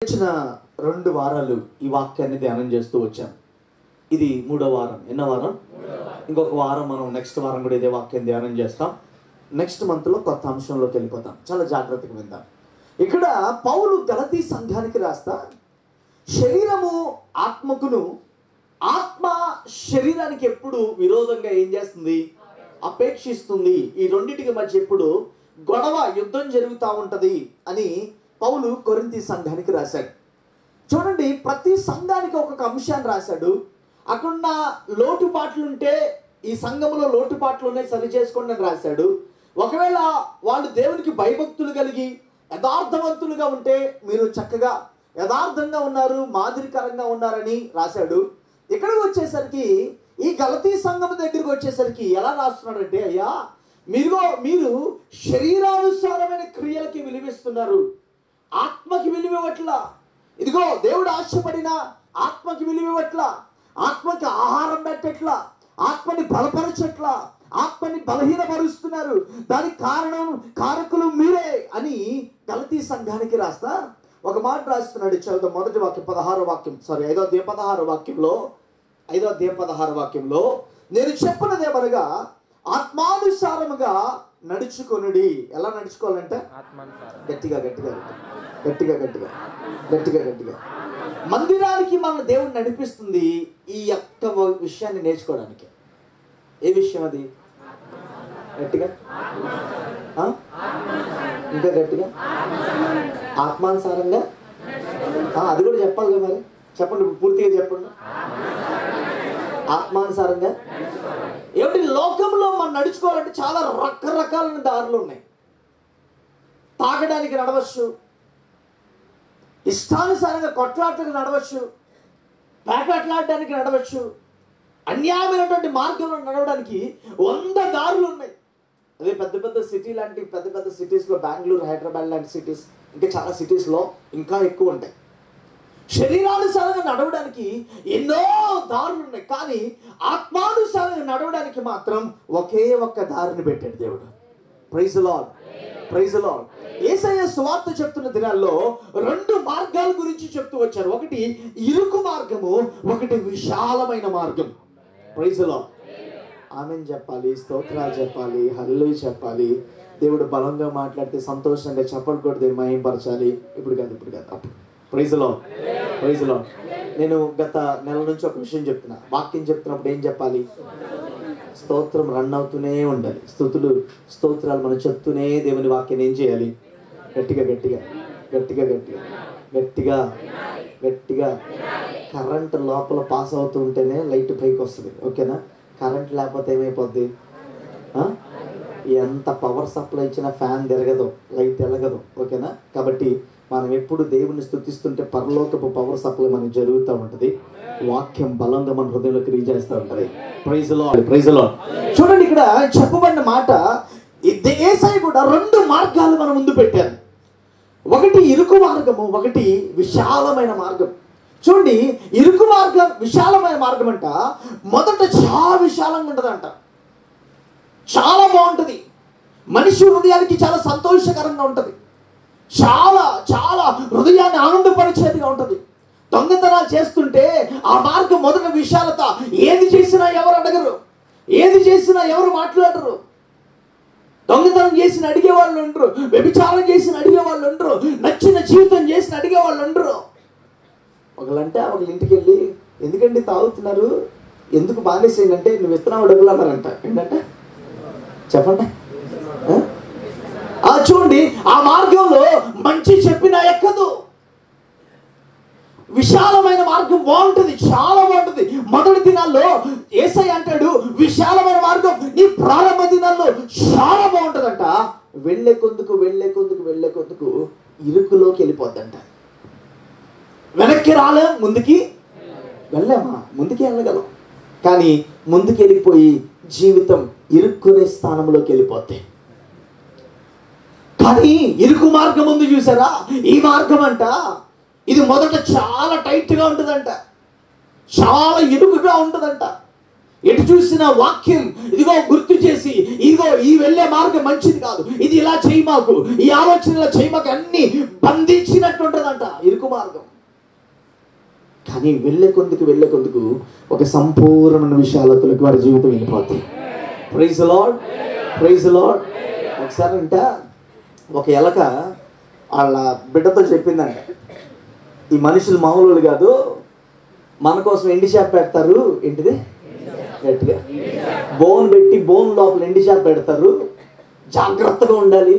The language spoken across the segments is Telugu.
వచ్చిన 2 వారాలు ఈ వాక్యాన్ని ధ్యానం చేస్తూ వచ్చాం. ఇది 3వ వారం. ఎన్నో వారం? ఇంకొక వారం మనం నెక్స్ట్ వారం కూడా ఇదే వాక్యం ధ్యానం చేస్తాం. నెక్స్ట్ మంత్లో కొత్త అంశంలోకి వెళ్ళిపోతాం. చాలా జాగ్రత్తగా విందాం. ఇక్కడ పౌలు గలతీ సంఘానికి రాస్తా, శరీరము ఆత్మకును, ఆత్మ శరీరానికి ఎప్పుడు విరోధంగా ఏం చేస్తుంది? అపేక్షిస్తుంది. ఈ రెండింటికి మధ్య ఎప్పుడు గొడవ, యుద్ధం జరుగుతూ ఉంటుంది అని పౌలు కొరింథీ సంఘానికి రాశాడు. చూడండి, ప్రతి సంఘానికి ఒక్కొక్క అంశాన్ని రాశాడు. అక్కడున్న లోటుపాట్లుంటే ఈ సంఘంలో లోటుపాట్లునే సరి చేసుకోండి అని రాశాడు. ఒకవేళ వాళ్ళు దేవునికి భయభక్తులు కలిగి యథార్థవంతులుగా ఉంటే మీరు చక్కగా యథార్థంగా ఉన్నారు, మాదిరికరంగా ఉన్నారని రాశాడు. ఇక్కడికి వచ్చేసరికి ఈ గలతీ సంఘం దగ్గరికి వచ్చేసరికి ఎలా రాస్తున్నాడంటే, అయ్యా మీరు శరీరానుసారమైన క్రియలకి విలువిస్తున్నారు, ఆత్మకి విలువివ్వట్లా. ఇదిగో దేవుడు ఆశపడిన ఆత్మకి విలువివ్వట్లా, ఆత్మకి ఆహారం పెట్టట్లా, ఆత్మని బలపరచట్లా, ఆత్మని బలహీనపరుస్తున్నారు. దానికి కారకులు మీరే అని గలతీ సంఘానికి రాస్తా ఒక మాట రాస్తున్నాడు. చదువు మొదటి వాక్యం 16వ వాక్యం, 5వ అధ్యాయం 16వ వాక్యంలో నేను చెప్పినదేమనగా ఆత్మానుసారముగా నడుచుకొనుడి. ఎలా నడుచుకోవాలంటే గట్టిగా మందిరానికి మన దేవుడు నడిపిస్తుంది ఈ యొక్క విషయాన్ని నేర్చుకోవడానికి. ఏ విషయం అది? గట్టిగా ఇంకా గట్టిగా ఆత్మానుసారంగా. అది కూడా చెప్పాలి కదా, మరి చెప్పండి, పూర్తిగా చెప్పండి. ఆత్మానుసారంగా ఏమిటి? లోకంలో మనం నడుచుకోవాలంటే చాలా రకరకాలైన దారులు ఉన్నాయి. తాగడానికి నడవచ్చు, ఇష్టానుసారంగా కొట్లాటకు నడవచ్చు, పేకాట్లాడడానికి నడవచ్చు, అన్యాయమైనటువంటి మార్గంలో నడవడానికి 100 దారులు ఉన్నాయి. అదే పెద్ద పెద్ద సిటీ లాంటి పెద్ద సిటీస్లో, బెంగళూరు, హైదరాబాద్ లాంటి సిటీస్, ఇంకా చాలా సిటీస్లో ఇంకా ఎక్కువ ఉంటాయి. శరీరానుసారంగా నడవడానికి ఎన్నో దారులు ఉన్నాయి, కానీ ఆత్మానుసారంగా నడవడానికి మాత్రం ఒకే ఒక్క దారిని పెట్టాడు దేవుడు. Praise Lord, praise Lord. Yesayya సువార్త చెప్తున్న దినాల్లో 2 మార్గాల గురించి చెప్తూ వచ్చారు. ఒకటి ఇరుకు మార్గము, ఒకటి విశాలమైన మార్గం. Praise lord. ఆమేన్ చెప్పాలి, స్తోత్రాలు చెప్పాలి, హల్లెలూయా చెప్పాలి. దేవుడు బలంగా మాట్లాడితే సంతోషంగా చెప్పలు కూడా దేవుడు మహిమపరచాలి. ఇప్పుడు కాదు అప్పుడు. Praise Lord, praise Lord. నేను గత నెల నుంచి ఒక విషయం చెప్తున్నా. వాక్యం చెప్తున్నప్పుడు ఏం చెప్పాలి? స్తోత్రం రన్ అవుతూనే ఉండాలి. స్తోత్రాలు మనం చెప్తూనే దేవుని వాక్యాన్ని ఏం చేయాలి? గట్టిగా కరెంట్ లోపల పాస్ అవుతూ ఉంటేనే లైట్ పైకి వస్తుంది. ఓకేనా? కరెంట్ లేకపోతే ఏమైపోద్ది? ఎంత పవర్ సప్లై ఇచ్చినా ఫ్యాన్ తిరగదు, లైట్ వెలగదు. ఓకేనా? కాబట్టి మనం ఎప్పుడు దేవుని స్తుతిస్తుంటే పరలోకపు పవర్ సప్లై మనకి జరుగుతూ ఉంటుంది. వాక్యం బలంగా మన హృదయంలోకి రీచ్ చేస్తూ ఉంటుంది. Praise Lord, praise Lord. చూడండి, ఇక్కడ చెప్పబడిన మాట, యేసయ్య కూడా 2 మార్గాలు మన ముందు పెట్టారు. ఒకటి ఇరుకు మార్గము, ఒకటి విశాలమైన మార్గం. చూడండి, ఇరుకు మార్గం, విశాలమైన మార్గం అంట మొదట చాలా విశాలంగా ఉంటుందంట, చాలా బాగుంటుంది, మనిషి హృదయానికి చాలా సంతోషకరంగా ఉంటుంది, చాలా చాలా హృదయాన్ని ఆనందపరిచేదిగా ఉంటుంది. దొంగతనాలు చేస్తుంటే ఆ మార్గం మొదట విశాలత. ఏది చేసినా ఎవరు అడగరు, ఏది చేసినా ఎవరు మాట్లాడరు. దొంగతనం చేసిన అడిగేవాళ్ళు ఉండరు, వ్యభిచారం చేసిన అడిగేవాళ్ళు ఉండరు, నచ్చిన జీవితం చేసిన అడిగేవాళ్ళు ఉండరు. ఒకళ్ళంటే ఒకళ్ళ ఇంటికి వెళ్ళి, ఎందుకండి తాగుతున్నారు, ఎందుకు బానేసేయండి, నువ్వు ఇస్తున్నావు డబ్బులు అన్నారంట. ఏంటంటే చెప్పండి. చూడండి, ఆ మార్గంలో మంచి చెప్పినా ఎక్కదు. విశాలమైన మార్గం బాగుంటుంది, చాలా బాగుంటుంది. మొదటి దినాల్లో యేసయ్య అంటాడు, విశాలమైన మార్గం నీ ప్రారంభ దినాల్లో చాలా బాగుంటుందంట. వెళ్ళే కొద్దుకు ఇరుకులోకి వెళ్ళిపోద్దంట. వెనక్కి రాలేం, ముందుకి వెళ్ళామా? ముందుకి వెళ్ళగలం, కానీ ముందుకు వెళ్ళిపోయి జీవితం ఇరుక్కునే స్థానంలోకి వెళ్ళిపోతాయి. కానీ ఇరుకు మార్గం ఉంది చూసారా, ఈ మార్గం అంట ఇది మొదట చాలా టైట్గా ఉంటుందంట, చాలా ఇరుకుగా ఉంటుందంట. ఎటు చూసిన వాక్యం ఇదిగో గుర్తు చేసి, ఇదిగో ఈ వెళ్ళే మార్గం మంచిది కాదు, ఇది ఇలా చేయి మాకు, ఈ ఆలోచన ఇలా చేయి మాకు, అన్ని బంధించినట్టు ఉంటుందంట ఇరుకు మార్గం. కానీ వెళ్ళే కొందుకు ఒక సంపూర్ణమైన విషయాలతోకి వారి జీవితం వెళ్ళిపోతుంది. Praise Lord, praise Lord. ఒకసారి అంట ఒక ఎలక వాళ్ళ బిడ్డతో చెప్పిందంట, ఈ మనుషులు మామూలు కాదు, మన కోసం ఎండి చేప పెడతారు, ఏంటిది గట్టిగా బోన్ పెట్టి బోన్ లోపల ఎండి చేప పెడతారు, జాగ్రత్తగా ఉండాలి,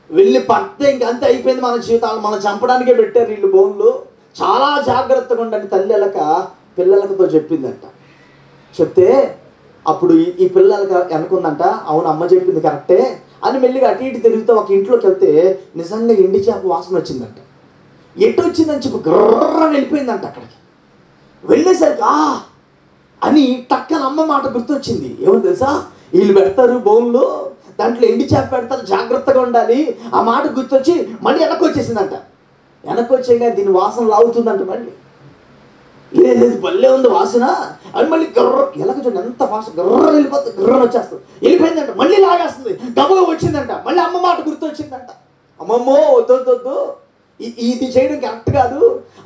వెళ్ళి పడితే ఇంకంతే అయిపోయింది మన జీవితాలు, మనం చంపడానికే పెట్టారు వీళ్ళు బోన్లు, చాలా జాగ్రత్తగా ఉండాలి తల్లి ఎలక పిల్లలకతో చెప్పిందంట. చెప్తే అప్పుడు ఈ పిల్లలకి అనుకుందంట, అవును అమ్మ చెప్పింది కరెక్టే అని మెల్లిగా అటు ఇటు తిరుగుతూ ఒక ఇంట్లోకి వెళ్తే నిజంగా ఎండి చేప వాసన వచ్చిందంట. ఎటు వచ్చిందని చెప్పి గ్రర్ర వెళ్ళిపోయిందంట. అక్కడికి వెళ్ళేసరికి అని టక్కన అమ్మ మాట గుర్తొచ్చింది. ఏమని తెలుసా, వీళ్ళు పెడతారు బౌన్లో, దాంట్లో ఎండి చేప పెడతారు, జాగ్రత్తగా ఉండాలి. ఆ మాట గుర్తొచ్చి మళ్ళీ వెనక్కి వచ్చేసిందంట. వెనక్కి వచ్చాక దీని వాసన లాగుతుందంట. మళ్ళీ లేదు భలే ఉంది వాసన అని మళ్ళీ గర్ర, ఎలాగ చూడండి ఎంత వాసన, గర్ర వెళ్ళిపోతుంది, గర్ర వచ్చేస్తుంది, వెళ్ళిపోయిందంట. మళ్ళీ లాగేస్తుంది, గబగా వచ్చిందంట. మళ్ళీ అమ్మ మాట గుర్తొచ్చిందంట. అమ్మమ్మో వద్దు, ఇది చేయడం కరెక్ట్ కాదు,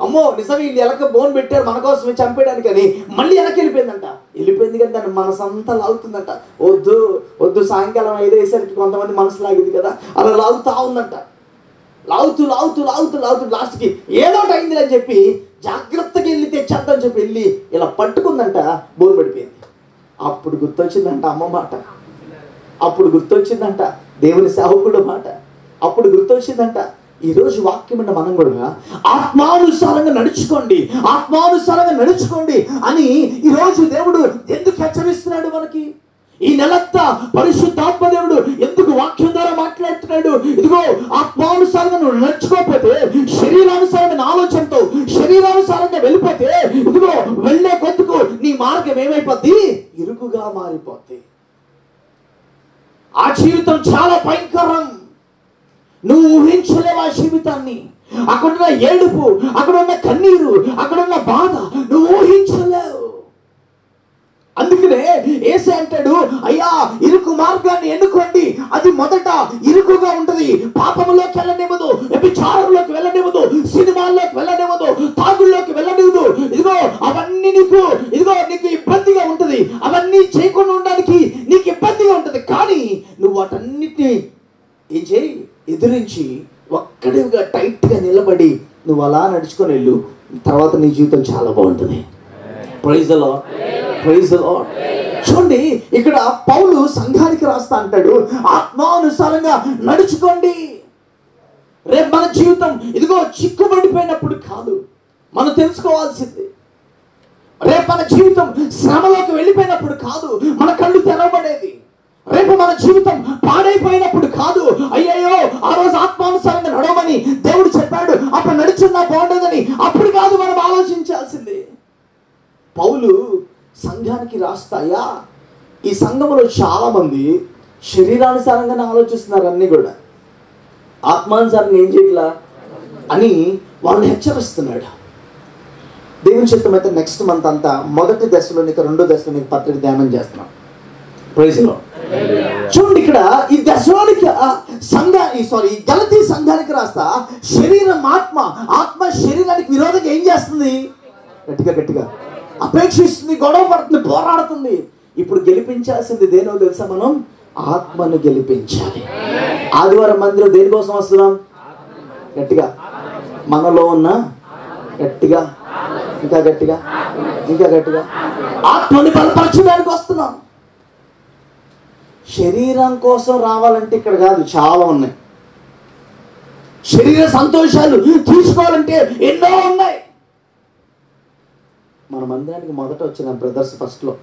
అమ్మో నిజంగా వీళ్ళు ఎలక బోన్ పెట్టారు మన కోసం చంపేయడానికి అని మళ్ళీ వెనక్కి వెళ్ళిపోయిందంట. వెళ్ళిపోయింది కానీ దాన్ని మనసు అంతా లాగుతుందంట. వద్దు సాయంకాలం 5 అయ్యేసరికి కొంతమంది మనసు లాగింది కదా, అలా లాగుతా ఉందంట. లాగుతూ లాస్ట్కి ఏదో ఒకటి అయింది అని చెప్పి జాగ్రత్తగా వెళ్ళి తెచ్చేద్దని చెప్పి వెళ్ళి ఇలా పట్టుకుందంట, బోన్ పడిపోయింది. అప్పుడు గుర్తొచ్చిందంట అమ్మ మాట, అప్పుడు గుర్తొచ్చిందంట దేవుని సేవకుడు మాట, అప్పుడు గుర్తొచ్చిందంట. ఈరోజు వాక్యం అంటే మనం కూడా ఆత్మానుసారంగా నడుచుకోండి అని ఈరోజు దేవుడు ఎందుకు హెచ్చరిస్తున్నాడు మనకి? ఈ నెలంతా పరిశుద్ధాత్మ దేవుడు ఎందుకు వాక్యం ద్వారా మాట్లాడుతున్నాడు? ఇదిగో ఆత్మానుసారంగా నువ్వు నడుచుకోకపోతే, శరీరానుసారమైన ఆలోచనతో శరీరానుసారంగా వెళ్ళిపోతే, ఇదిగో వెళ్ళే కొద్దుకు నీ మార్గం ఏమైపోద్ది? ఇరుకుగా మారిపోద్ది. ఆ జీవితం చాలా భయంకరం. నువ్వు ఊహించలేవు ఆ జీవితాన్ని. అక్కడున్న ఏడుపు, అక్కడున్న కన్నీరు, అక్కడున్న బాధ నువ్వు ఊహించలేవు. అందుకనే యేసు అంటాడు, అయ్యా ఇరుకు మార్గాన్ని ఎన్నుకోండి, అది మొదట ఇరుకుగా ఉంటది, పాపంలోకి వెళ్ళనివ్వదు, వ్యభిచారంలోకి వెళ్ళనివ్వదు, సినిమాల్లోకి వెళ్ళనివ్వదు, తాగుల్లోకి వెళ్ళనివ్వదు. అవన్నీ నీకు ఇబ్బందిగా ఉంటది, అవన్నీ చేయకుండా ఉండడానికి నీకు ఇబ్బందిగా ఉంటది. కానీ నువ్వు వాటన్నిటిని ఏం చేయి, ఎదిరించి ఒక్కడిగా టైట్గా నిలబడి నువ్వు అలా నడుచుకొని వెళ్ళు, తర్వాత నీ జీవితం చాలా బాగుంటుంది. Praise the Lord, praise the Lord. చూడండి ఇక్కడ పౌలు సంఘానికి రాస్తా అంటాడు, ఆత్మానుసారంగా నడుచుకోండి. రేపు మన జీవితం ఇదిగో చిక్కుబడిపోయినప్పుడు కాదు మనం తెలుసుకోవాల్సింది. రేపు మన జీవితం శ్రమలోకి వెళ్ళిపోయినప్పుడు కాదు మన కళ్ళు తెరవబడేది. రేపు మన జీవితం పాడైపోయినప్పుడు కాదు, అయ్యయ్యో ఆ రోజు ఆత్మానుసారంగా నడవమని దేవుడు చెప్పాడు, అప్పుడు నడిచినా బాగుండదని అప్పుడు కాదు మనం ఆలోచించాల్సింది. పౌలు సంఘానికి రాస్తాయా, ఈ సంఘంలో చాలా మంది శరీరానుసారంగానే ఆలోచిస్తున్నారు, అన్నీ కూడా ఆత్మానుసారంగా ఏం చేయట్లా అని వాళ్ళని హెచ్చరిస్తున్నాడు. దేవుని చిత్తం అయితే నెక్స్ట్ మంత్ అంతా 1 దశలోనిక 2 దశలోనిక పత్రిక ధ్యానం చేస్తున్నాం. Praise Lord. చూడండి ఇక్కడ ఈ దశలోనిక గలతీ సంఘానికి రాస్తా, శరీరం ఆత్మ శరీరానికి విరోధంగా ఏం చేస్తుంది? గట్టిగా అపేక్షిస్తుంది, గొడవ పడుతుంది, పోరాడుతుంది. ఇప్పుడు గెలిపించాల్సింది దేనో తెలుసా? మనం ఆత్మను గెలిపించాలి. ఆదివారం మందిరం దేనికోసం వస్తున్నాం? గట్టిగా మనలో ఉన్న గట్టిగా ఇంకా గట్టిగా ఆత్మని బలపరచడానికి వస్తున్నాం. శరీరం కోసం రావాలంటే ఇక్కడ కాదు, చాలా ఉన్నాయి. శరీర సంతోషాలు తీసుకోవాలంటే ఎన్నో ఉన్నాయి. మన మందిరానికి మొదట వచ్చిన బ్రదర్స్ ఫస్ట్లో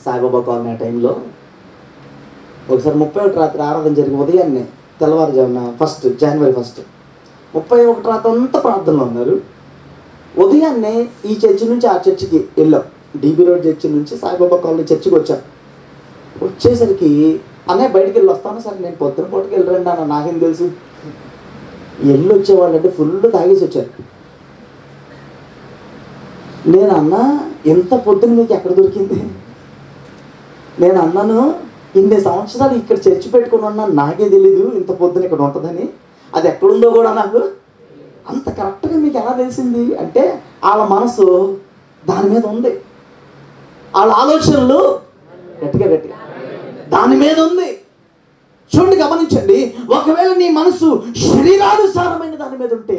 సాయిబాబా కాలనీ ఆ టైంలో ఒకసారి 31 రాత్రి ఆరాధన జరిగి ఉదయాన్నే తెల్లవారుజామున జనవరి 1 31 రాత్రి అంతా ప్రార్థనలో ఉన్నారు. ఉదయాన్నే ఈ చర్చి నుంచి ఆ చర్చికి వెళ్ళాం. డీబీ రోడ్ చర్చి నుంచి సాయిబాబా కాలనీ చర్చికి వచ్చాం. వచ్చేసరికి అన్నయ్య బయటికి వెళ్ళి వస్తాను సార్, నేను పొద్దున పూటకి వెళ్ళరండి అన్న, నాకేం తెలుసు. వెళ్ళి వచ్చేవాళ్ళు అంటే ఫుల్ తాగేసి వచ్చారు. నేను అన్నా ఎంత పొద్దున మీకు ఎక్కడ దొరికింది? నేను అన్నాను, ఇన్ని సంవత్సరాలు ఇక్కడ చర్చి పెట్టుకుని ఉన్నాను, నాకే తెలీదు ఇంత పొద్దున ఇక్కడ ఉంటుందని. అది ఎక్కడుందో కూడా నాకు అంత కరెక్ట్గా మీకు ఎలా తెలిసింది అంటే, వాళ్ళ మనసు దాని మీద ఉంది, వాళ్ళ ఆలోచనలు గట్టిగా దాని మీద ఉంది. చూడండి, గమనించండి. ఒకవేళ నీ మనసు శరీరానుసారమైన దాని మీద ఉంటే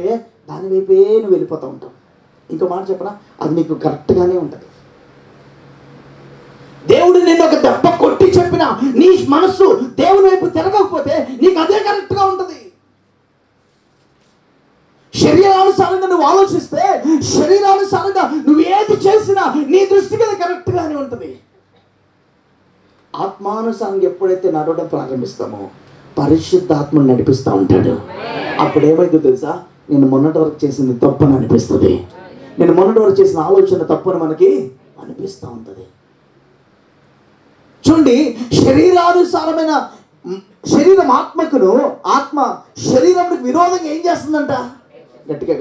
దాని వైపే నువ్వు వెళ్ళిపోతూ ఉంటావు. ఇంకో మాట చెప్పనా, అది నీకు కరెక్ట్గానే ఉంటుంది. దేవుడు నిన్ను ఒక దెబ్బ కొట్టి చెప్పినా నీ మనస్సు దేవుని వైపు తిరగకపోతే నీకు అదే కరెక్ట్గా ఉంటుంది. శరీరానుసారంగా నువ్వు ఆలోచిస్తే, శరీరానుసారంగా నువ్వు ఏది చేసినా నీ దృష్టికి అది కరెక్ట్గానే ఉంటుంది. ఆత్మానుసారంగా ఎప్పుడైతే నడవడం ప్రారంభిస్తామో పరిశుద్ధాత్మను నడిపిస్తూ ఉంటాడు. అప్పుడు ఏమైందో తెలుసా, నేను మొన్నటి వరకు చేసింది తప్పని అనిపిస్తుంది, నేను మొన్నటి వరకు చేసిన ఆలోచన తప్పని మనకి అనిపిస్తూ ఉంటుంది. చూడండి, శరీరానుసారమైన శరీరం ఆత్మకును, ఆత్మ శరీరానికి విరోధంగా ఏం చేస్తుందంట? గట్టిగా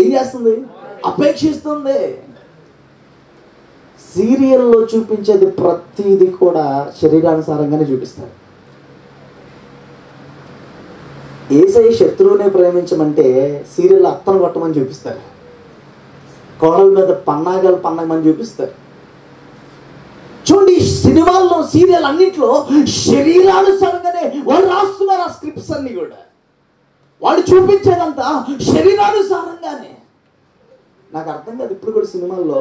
ఏం చేస్తుంది? అపేక్షిస్తుంది. సీరియల్లో చూపించేది ప్రతిదీ కూడా శరీరానుసారంగానే చూపిస్తారు. యేసయ్య శత్రువునే ప్రేమించమంటే సీరియల్ అత్తను కొట్టమని చూపిస్తారు, కోడల మీద పన్నాగమని చూపిస్తారు. చూడండి, సినిమాల్లో సీరియల్ అన్నింటిలో శరీరానుసారంగానే వాళ్ళు రాస్తున్నారు. ఆ స్క్రిప్ట్స్ అన్ని కూడా వాళ్ళు చూపించేదంతా శరీరానుసారంగానే. నాకు అర్థం కాదు, ఇప్పుడు కూడా సినిమాల్లో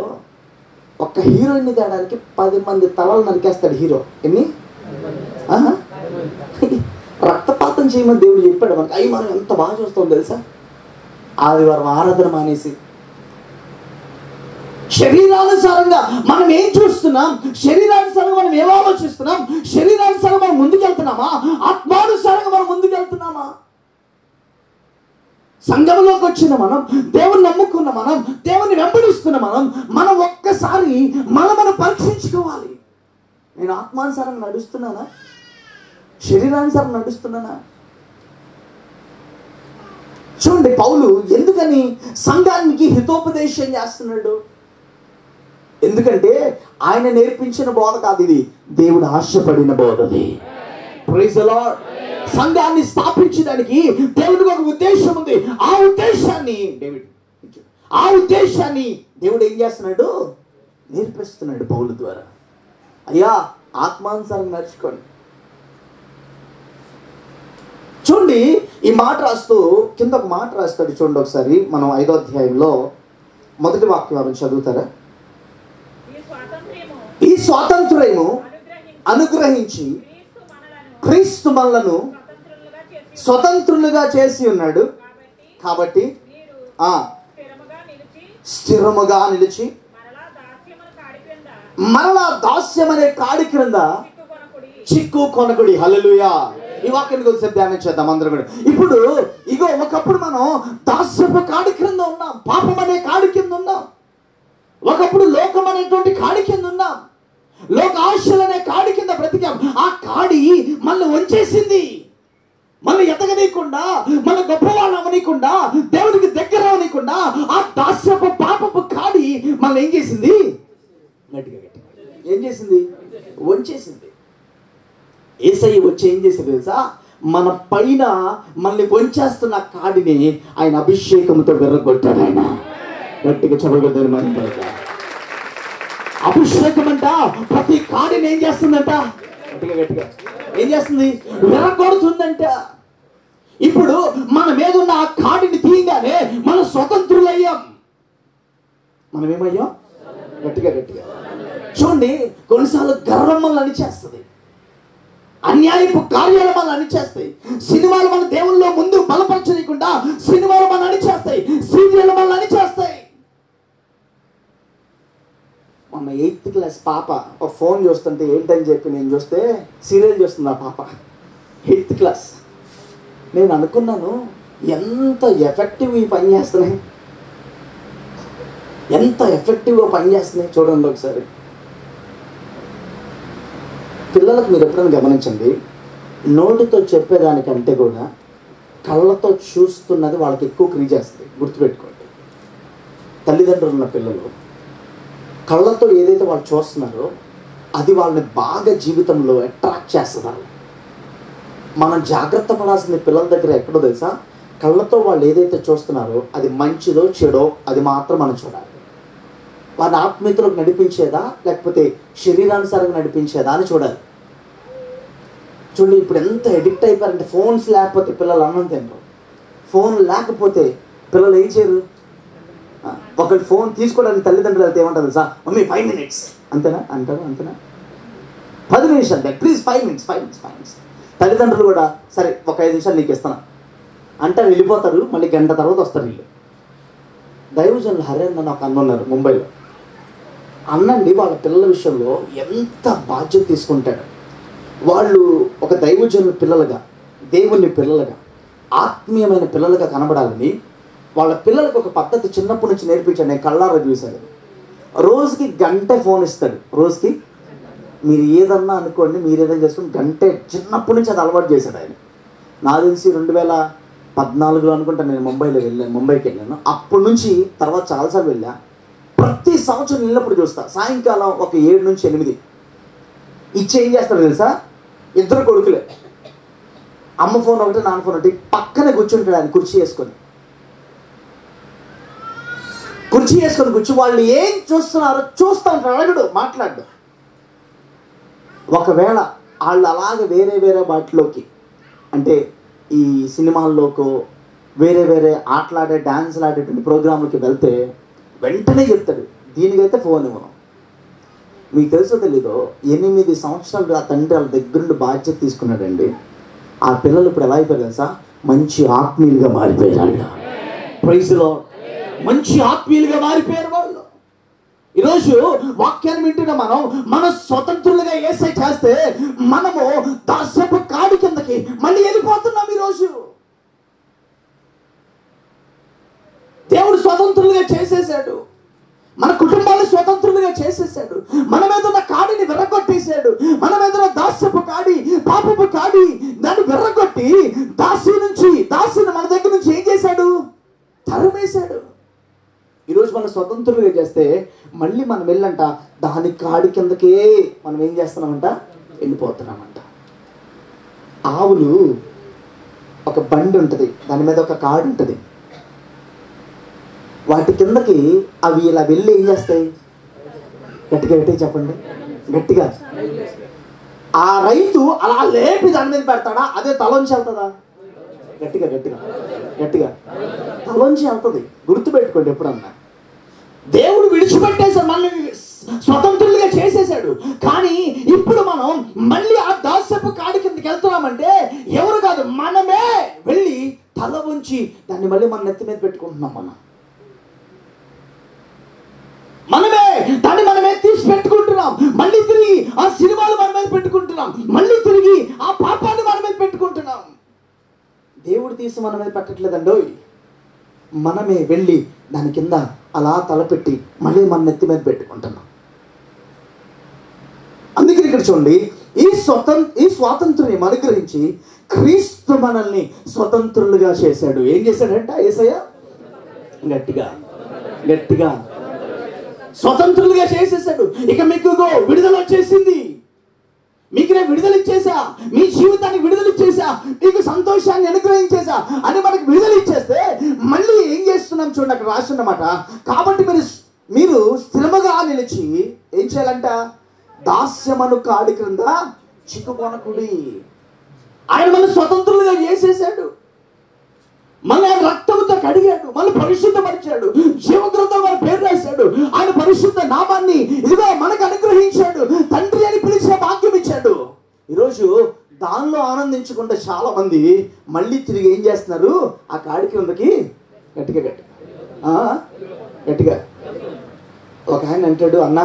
ఒక్క హీరోయిన్ని తేడానికి 10 మంది తలలు నరికేస్తాడు హీరో. ఎన్ని రక్తపాతం చేయమని దేవుడు చెప్పాడు మనకి. అవి మనం ఎంత బాగా చూస్తాం తెలుసా, ఆదివారం ఆరాధన మానేసి. శరీరానుసారంగా మనం ఏం చూస్తున్నాం, శరీరానుసారంగా మనం ఏం ఆలోచిస్తున్నాం, శరీరానుసారంగా మనం ముందుకెళ్తున్నామా, ఆత్మానుసారంగా మనం ముందుకెళ్తున్నామా? సంఘంలోకి వచ్చిన మనం, దేవుని నమ్ముకున్న మనం, దేవుని వెంబడిస్తున్న మనం ఒక్కసారి మనం పరీక్షించుకోవాలి. నేను ఆత్మానుసారంగా నడుస్తున్నానా, శరీరానుసారం నడుస్తున్నానా? చూడండి, పౌలు ఎందుకని సంఘానికి హితోపదేశం చేస్తున్నాడు? ఎందుకంటే ఆయన నేర్పించిన బోధ కాదు ఇది, దేవుడు ఆశపడిన బోధది. Praise the Lord. సంఘాన్ని స్థాపించడానికి దేవుడికి ఒక ఉద్దేశం ఉంది. ఆ ఉద్దేశాన్ని దేవుడు ఏం చేస్తున్నాడు? నేర్పిస్తున్నాడు పౌలు ద్వారా. అయ్యా, ఆత్మానుసారం నడుచుకోండి. చూడండి, ఈ మాట రాస్తూ కింద ఒక మాట రాస్తాడు చూడండి ఒకసారి. మనం 5వ అధ్యాయంలో మొదటి వాక్యం చదువుతారా? ఈ స్వాతంత్ర్యము అనుగ్రహించి క్రీస్తు మనలను స్వతంత్రులుగా చేసి ఉన్నాడు. కాబట్టి స్థిరముగా నిలిచి మరలా దాస్యం అనే కాడి క్రింద చిక్కు కొనకుడి. హల్లెలూయా. ఈ వాక్యాన్ని కొంచెం ధ్యానం చేద్దాం అందరం కూడా. ఇప్పుడు ఇగో, ఒకప్పుడు మనం దాస్యపు కాడి క్రింద ఉన్నాం, పాపం అనే కాడి కింద ఉన్నాం. ఒకప్పుడు లోకం అనేటువంటి కాడి కింద ఉన్నాం, లోక ఆశలు అనే కాడి కింద బ్రతికాం. ఆ కాడి మనల్ని వంచేసింది. మన ఎదగనీయకుండా, మన గొప్పవాళ్ళు అవనీయకుండా, దేవుడికి దగ్గర అవనీయకుండా ఆ దాస్యపు పాపపు కాడి మనల్ని ఏం చేసింది? గట్టిగా ఏం చేసింది? వంచేసింది. యేసయ్య వచ్చి ఏం చేసింది తెలుసా? మన పైన మనల్ని వంచేస్తున్న కాడిని ఆయన అభిషేకంతో విర్రగొట్టాడు. ఆయన గట్టిగా చెప్పగలుగుతారు. మన అభిషేకం అంట ప్రతి కాడిని ఏం చేస్తుందంట? గట్టిగా ఏం చేస్తుంది? విరగొడుతుందంట. ఇప్పుడు మన మీద ఉన్న ఆ కాడిని తీయగానే మనం స్వతంత్రులయ్యాం. మనం ఏమయ్యాం? గట్టిగా చూడండి, కొన్నిసార్లు గర్వం మనల్ని అణిచేస్తుంది, అన్యాయపు కార్యాలు మనల్ని అణిచేస్తాయి. సినిమాలు మన దేవుల్లో ముందు బలపరచనీయకుండా సినిమాలు మనల్ని అణిచేస్తాయి, సీరియల్ మనల్ని అణిచేస్తాయి. మొన్న 8th క్లాస్ పాప ఒక ఫోన్ చూస్తుంటే ఏంటని చెప్పి నేను చూస్తే సీరియల్ చూస్తుంది ఆ పాప. 8th class. నేను అనుకున్నాను, ఎంత ఎఫెక్టివ్ ఈ పని చేస్తున్నాయి, ఎంత ఎఫెక్టివ్గా పనిచేస్తున్నాయి చూడండి ఒకసారి. పిల్లలకు మీరు ఎప్పుడైనా గమనించండి, నోటితో చెప్పేదానికంటే కూడా కళ్ళతో చూస్తున్నది వాళ్ళకి ఎక్కువ క్రియేట్ చేస్తుంది. గుర్తుపెట్టుకోండి, తల్లిదండ్రులు ఉన్న పిల్లలు కళ్ళతో ఏదైతే వాళ్ళు చూస్తున్నారో అది వాళ్ళని బాగా జీవితంలో అట్రాక్ట్ చేస్తుంది. మనం జాగ్రత్త పడాల్సిన పిల్లల దగ్గర ఎక్కడో తెలుసా, కళ్ళతో వాళ్ళు ఏదైతే చూస్తున్నారో అది మంచిదో చెడో అది మాత్రం మనం చూడాలి. వారిని ఆత్మీయతలోకి నడిపించేదా లేకపోతే శరీరానుసారంగా నడిపించేదా అని చూడాలి. చూడండి, ఇప్పుడు ఎంత ఎడిక్ట్ అయిపోయారంటే, ఫోన్స్ లేకపోతే పిల్లలు అన్నం తినరు. ఫోన్ లేకపోతే పిల్లలు ఏం చేయరు. ఒకటి ఫోన్ తీసుకోవడానికి తల్లిదండ్రులు వెళ్తే ఏమంటారు తెలుసా, మమ్మీ 5 minutes అంతేనా అంటారు. అంతేనా, 10 నిమిషాలు ప్లీజ్, 5 minutes. తల్లిదండ్రులు కూడా సరే ఒక 5 నిమిషాలు నీకు ఇస్తాను అంటారు, వెళ్ళిపోతారు. మళ్ళీ గంట తర్వాత వస్తారు వీళ్ళు. దైవజనులు హరేంద్ర అని ఒక అన్న ఉన్నారు ముంబైలో. అన్నండి వాళ్ళ పిల్లల విషయంలో ఎంత బాధ్యత తీసుకుంటాడు. వాళ్ళు ఒక దైవజనుల పిల్లలుగా, దేవుని పిల్లలుగా, ఆత్మీయమైన పిల్లలుగా కనబడాలని వాళ్ళ పిల్లలకు ఒక పద్ధతి చిన్నప్పటి నుంచి నేర్పించాడు. నేను కళ్ళారా చూశాను. రోజుకి గంట ఫోన్ ఇస్తాడు. రోజుకి మీరు ఏదన్నా అనుకోండి, మీరు ఏదైనా చేసుకుని గంటే చిన్నప్పటి నుంచి అది అలవాటు చేశాడు ఆయన. నాకు తెలిసి 2014లో అనుకుంటా నేను ముంబైకి వెళ్ళాను. అప్పటి నుంచి తర్వాత చాలాసార్లు వెళ్ళా. ప్రతి సంవత్సరం వెళ్ళినప్పుడు చూస్తా, సాయంకాలం ఒక 7 నుంచి 8 ఇచ్చి ఏం చేస్తాడు తెలుసా, 2 కొడుకులే, అమ్మ ఫోన్ ఒకటి నాన్న ఫోన్ ఒకటి, పక్కనే కూర్చుంటాడు ఆయన కుర్చీ వేసుకొని కూర్చో. వాళ్ళు ఏం చూస్తున్నారో చూస్తూ ఉంటారు, అడగడు, మాట్లాడు. ఒకవేళ వాళ్ళు అలాగే వేరే వాటిలోకి, అంటే ఈ సినిమాల్లోకో వేరే ఆటలాడే డాన్స్లు ఆడేటువంటి ప్రోగ్రాంలకి వెళ్తే వెంటనే చెప్తాడు, దీనికైతే ఫోన్ ఇవ్వను. మీకు తెలుసో తెలీదో 8 సంవత్సరాలు ఆ తండ్రి వాళ్ళ దగ్గరుండి బాధ్యత తీసుకున్నాడండి. ఆ పిల్లలు ఇప్పుడు ఎలా అయిపోయారు తెలుసా, మంచి ఆత్మీయులుగా మారిపోయారు. Praise Lord. మంచి ఆత్మీయులుగా మారిపోయారు వాళ్ళు. ఈరోజు వాక్యాన్ని వింటున్న మన స్వతంత్రులుగా యేసయ్య చేస్తే మనము దాస్యపు కాడి కిందకి మళ్ళీ వెళ్ళిపోతున్నాం. ఈరోజు దేవుడు స్వతంత్రులుగా చేసేసాడు, మన కుటుంబాన్ని స్వతంత్రులుగా చేసేసాడు. మన మీద ఉన్న కాడిని విర్రగొట్టేశాడు. మన మీద ఉన్న దాస్యపు కాడి, పాపపు కాడి, దాన్ని విర్రగొట్టి దాసిని మన దగ్గర నుంచి ఏం చేశాడు, తరిమేశాడు. ఈరోజు మనం స్వతంత్రులుగా చేస్తే మళ్ళీ మనం వెళ్ళంట దాని కాడి కిందకే మనం ఏం చేస్తున్నామంట, వెళ్ళిపోతున్నామంట. ఆవులు ఒక బండి ఉంటుంది, దాని మీద ఒక కాడి ఉంటుంది. వాటి కిందకి అవి ఇలా వెళ్ళి ఏం చేస్తాయి, గట్టిగా చెప్పండి, గట్టిగా. ఆ రైతు అలా లేపి దాని మీద పెడతాడా, అదే తలోంచి వెళ్తుందా, గట్టిగా తలోంచి వెళ్తుంది. గుర్తుపెట్టుకోండి ఎప్పుడన్నా. దేవుడు విడిచిపెట్టేశాడు, మనల్ని స్వతంత్రులుగా చేసేసాడు. కానీ ఇప్పుడు మనం మళ్ళీ ఆ దాస్యపు కాడి కిందకి వెళ్తున్నామంటే ఎవరు కాదు, మనమే వెళ్ళి తల ఉంచి దాన్ని మళ్ళీ మన నెత్తి మీద పెట్టుకుంటున్నాం. మనమే తీసి పెట్టుకుంటున్నాం. మళ్ళీ తిరిగి ఆ సినిమాలు మన మీద పెట్టుకుంటున్నాం. మళ్ళీ తిరిగి ఆ పాపాన్ని మన మీద పెట్టుకుంటున్నాం. దేవుడు తీసి మన మీద పెట్టట్లేదండో, మనమే వెళ్ళి దాని కింద అలా తలపెట్టి మళ్ళీ మన నెత్తి మీద పెట్టుకుంటున్నాం. అందుకని ఇక్కడ చూడండి, ఈ స్వాతంత్ర్యం అనుగ్రహించి క్రీస్తు మనల్ని స్వతంత్రులుగా చేశాడు. ఏం చేశాడంట యేసయ్య, గట్టిగా స్వతంత్రులుగా చేసేసాడు. ఇక మీకు విడుదల వచ్చేసింది. మీకు నేను విడుదల ఇచ్చేసా, మీ జీవితానికి విడుదల ఇచ్చేసా, మీకు సంతోషాన్ని అనుగ్రహించేసా అని మనకు విడుదల ఇచ్చేస్తే మళ్ళీ ఏం చేస్తున్నాం చూడండి, అక్కడ రాస్తున్నమాట. కాబట్టి మీరు స్థిరముగా నిలిచి ఏం చేయాలంట, దాస్యమను కాడి క్రింద చిక్కుకొనకుడి. ఆయన మన స్వతంత్రులుగా చేసేసాడు. మన రక్తముతో కడిగాడు, మన పరిశుద్ధపరిచాడు, జీవగ్రంథంలో మన పేరు రాశాడు. ఆయన పరిశుద్ధ నామాన్ని ఇదిగో మనకు అనుగ్రహించాడు, తండ్రి అని పిలిచే భాగ్యం ఇచ్చాడు. ఈరోజు దానిలో ఆనందించకుండా చాలా మంది మళ్ళీ తిరిగి ఏం చేస్తున్నారు, ఆ కాడి కిందకి గట్టిగా. ఒక ఆయన అంటాడు, అన్న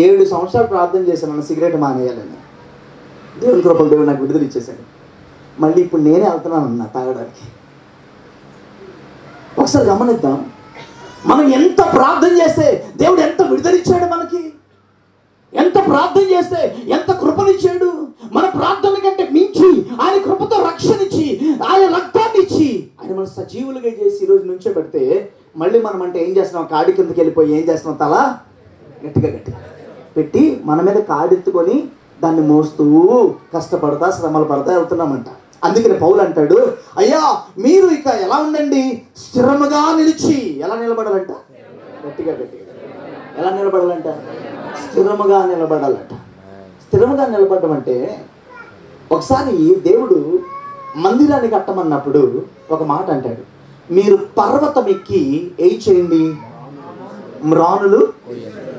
7 సంవత్సరాలు ప్రార్థన చేశాను అన్న సిగరెట్ మానేయాలని. దేవుని కృపలు దేవుడు నాకు విడుదల ఇచ్చేసాడు. మళ్ళీ ఇప్పుడు నేనే వెళ్తున్నాను అన్న తాగడానికి. ఒకసారి గమనిద్దాం, మనం ఎంత ప్రార్థన చేస్తే దేవుడు ఎంత విడుదలిచ్చాడు మనకి, ఎంత ప్రార్థన చేస్తే ఎంత కృపనిచ్చాడు. మన ప్రార్థన కంటే మించి ఆయన కృపతో రక్షణ ఇచ్చి, ఆయన రక్తాన్ని ఇచ్చి ఆయన మన సజీవులుగా చేసి ఈరోజు నుంచో పెడితే మళ్ళీ మనం అంటే ఏం చేస్తున్నాం, కాడి కిందకి వెళ్ళిపోయి ఏం చేస్తున్నాం, తల గట్టిగా పెట్టి మన మీద కాడెత్తుకొని దాన్ని మోస్తూ కష్టపడతా శ్రమలు పడతా వెళ్తున్నామంట. అందుకని పౌలు అంటాడు, అయ్యా మీరు ఇక ఎలా ఉండండి, స్థిరముగా నిలిచి. ఎలా నిలబడాలంట? గట్టిగా ఎలా నిలబడాలంట? స్థిరముగా నిలబడాలంట. స్థిరముగా నిలబడడం అంటే, ఒకసారి దేవుడు మందిరాన్ని కట్టమన్నప్పుడు ఒక మాట అంటాడు, మీరు పర్వతం ఎక్కి ఏం చేయండి, మ్రానులు.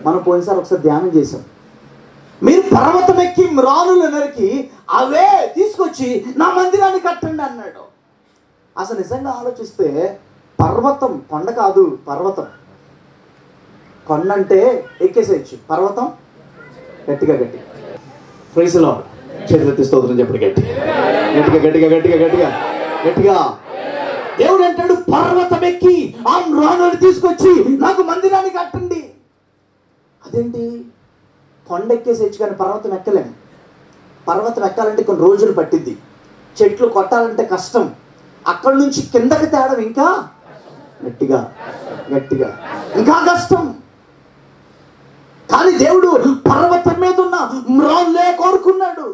మనం పోయినసారి ఒకసారి ధ్యానం చేసాం. మీరు పర్వతం ఎక్కి మ్రానులు నరికి అవే తీసుకొచ్చి నా మందిరాన్ని కట్టండి అన్నాడు. అసలు నిజంగా ఆలోచిస్తే పర్వతం కొండ కాదు, పర్వతం. కొండ అంటే ఎక్కేసేయచ్చు, పర్వతం గట్టిగా ప్రైజ్ లార్డ్. చేతులెత్తి స్తోత్రం చెప్పండి గట్టిగా. దేవుడు అంటాడు, పర్వతం ఎక్కి ఆ మ్రానులు తీసుకొచ్చి నాకు మందిరాన్ని కట్టండి. అదేంటి, కొండ ఎక్కేసేయచ్చు కానీ పర్వతం ఎక్కలేము. పర్వతం ఎక్కాలంటే కొన్ని రోజులు పట్టిద్ది, చెట్లు కొట్టాలంటే కష్టం, అక్కడి నుంచి కిందకి తేడం ఇంకా గట్టిగా ఇంకా కష్టం. కానీ దేవుడు పర్వతం మీద ఉన్న మ్రానులే కోరుకున్నాడు.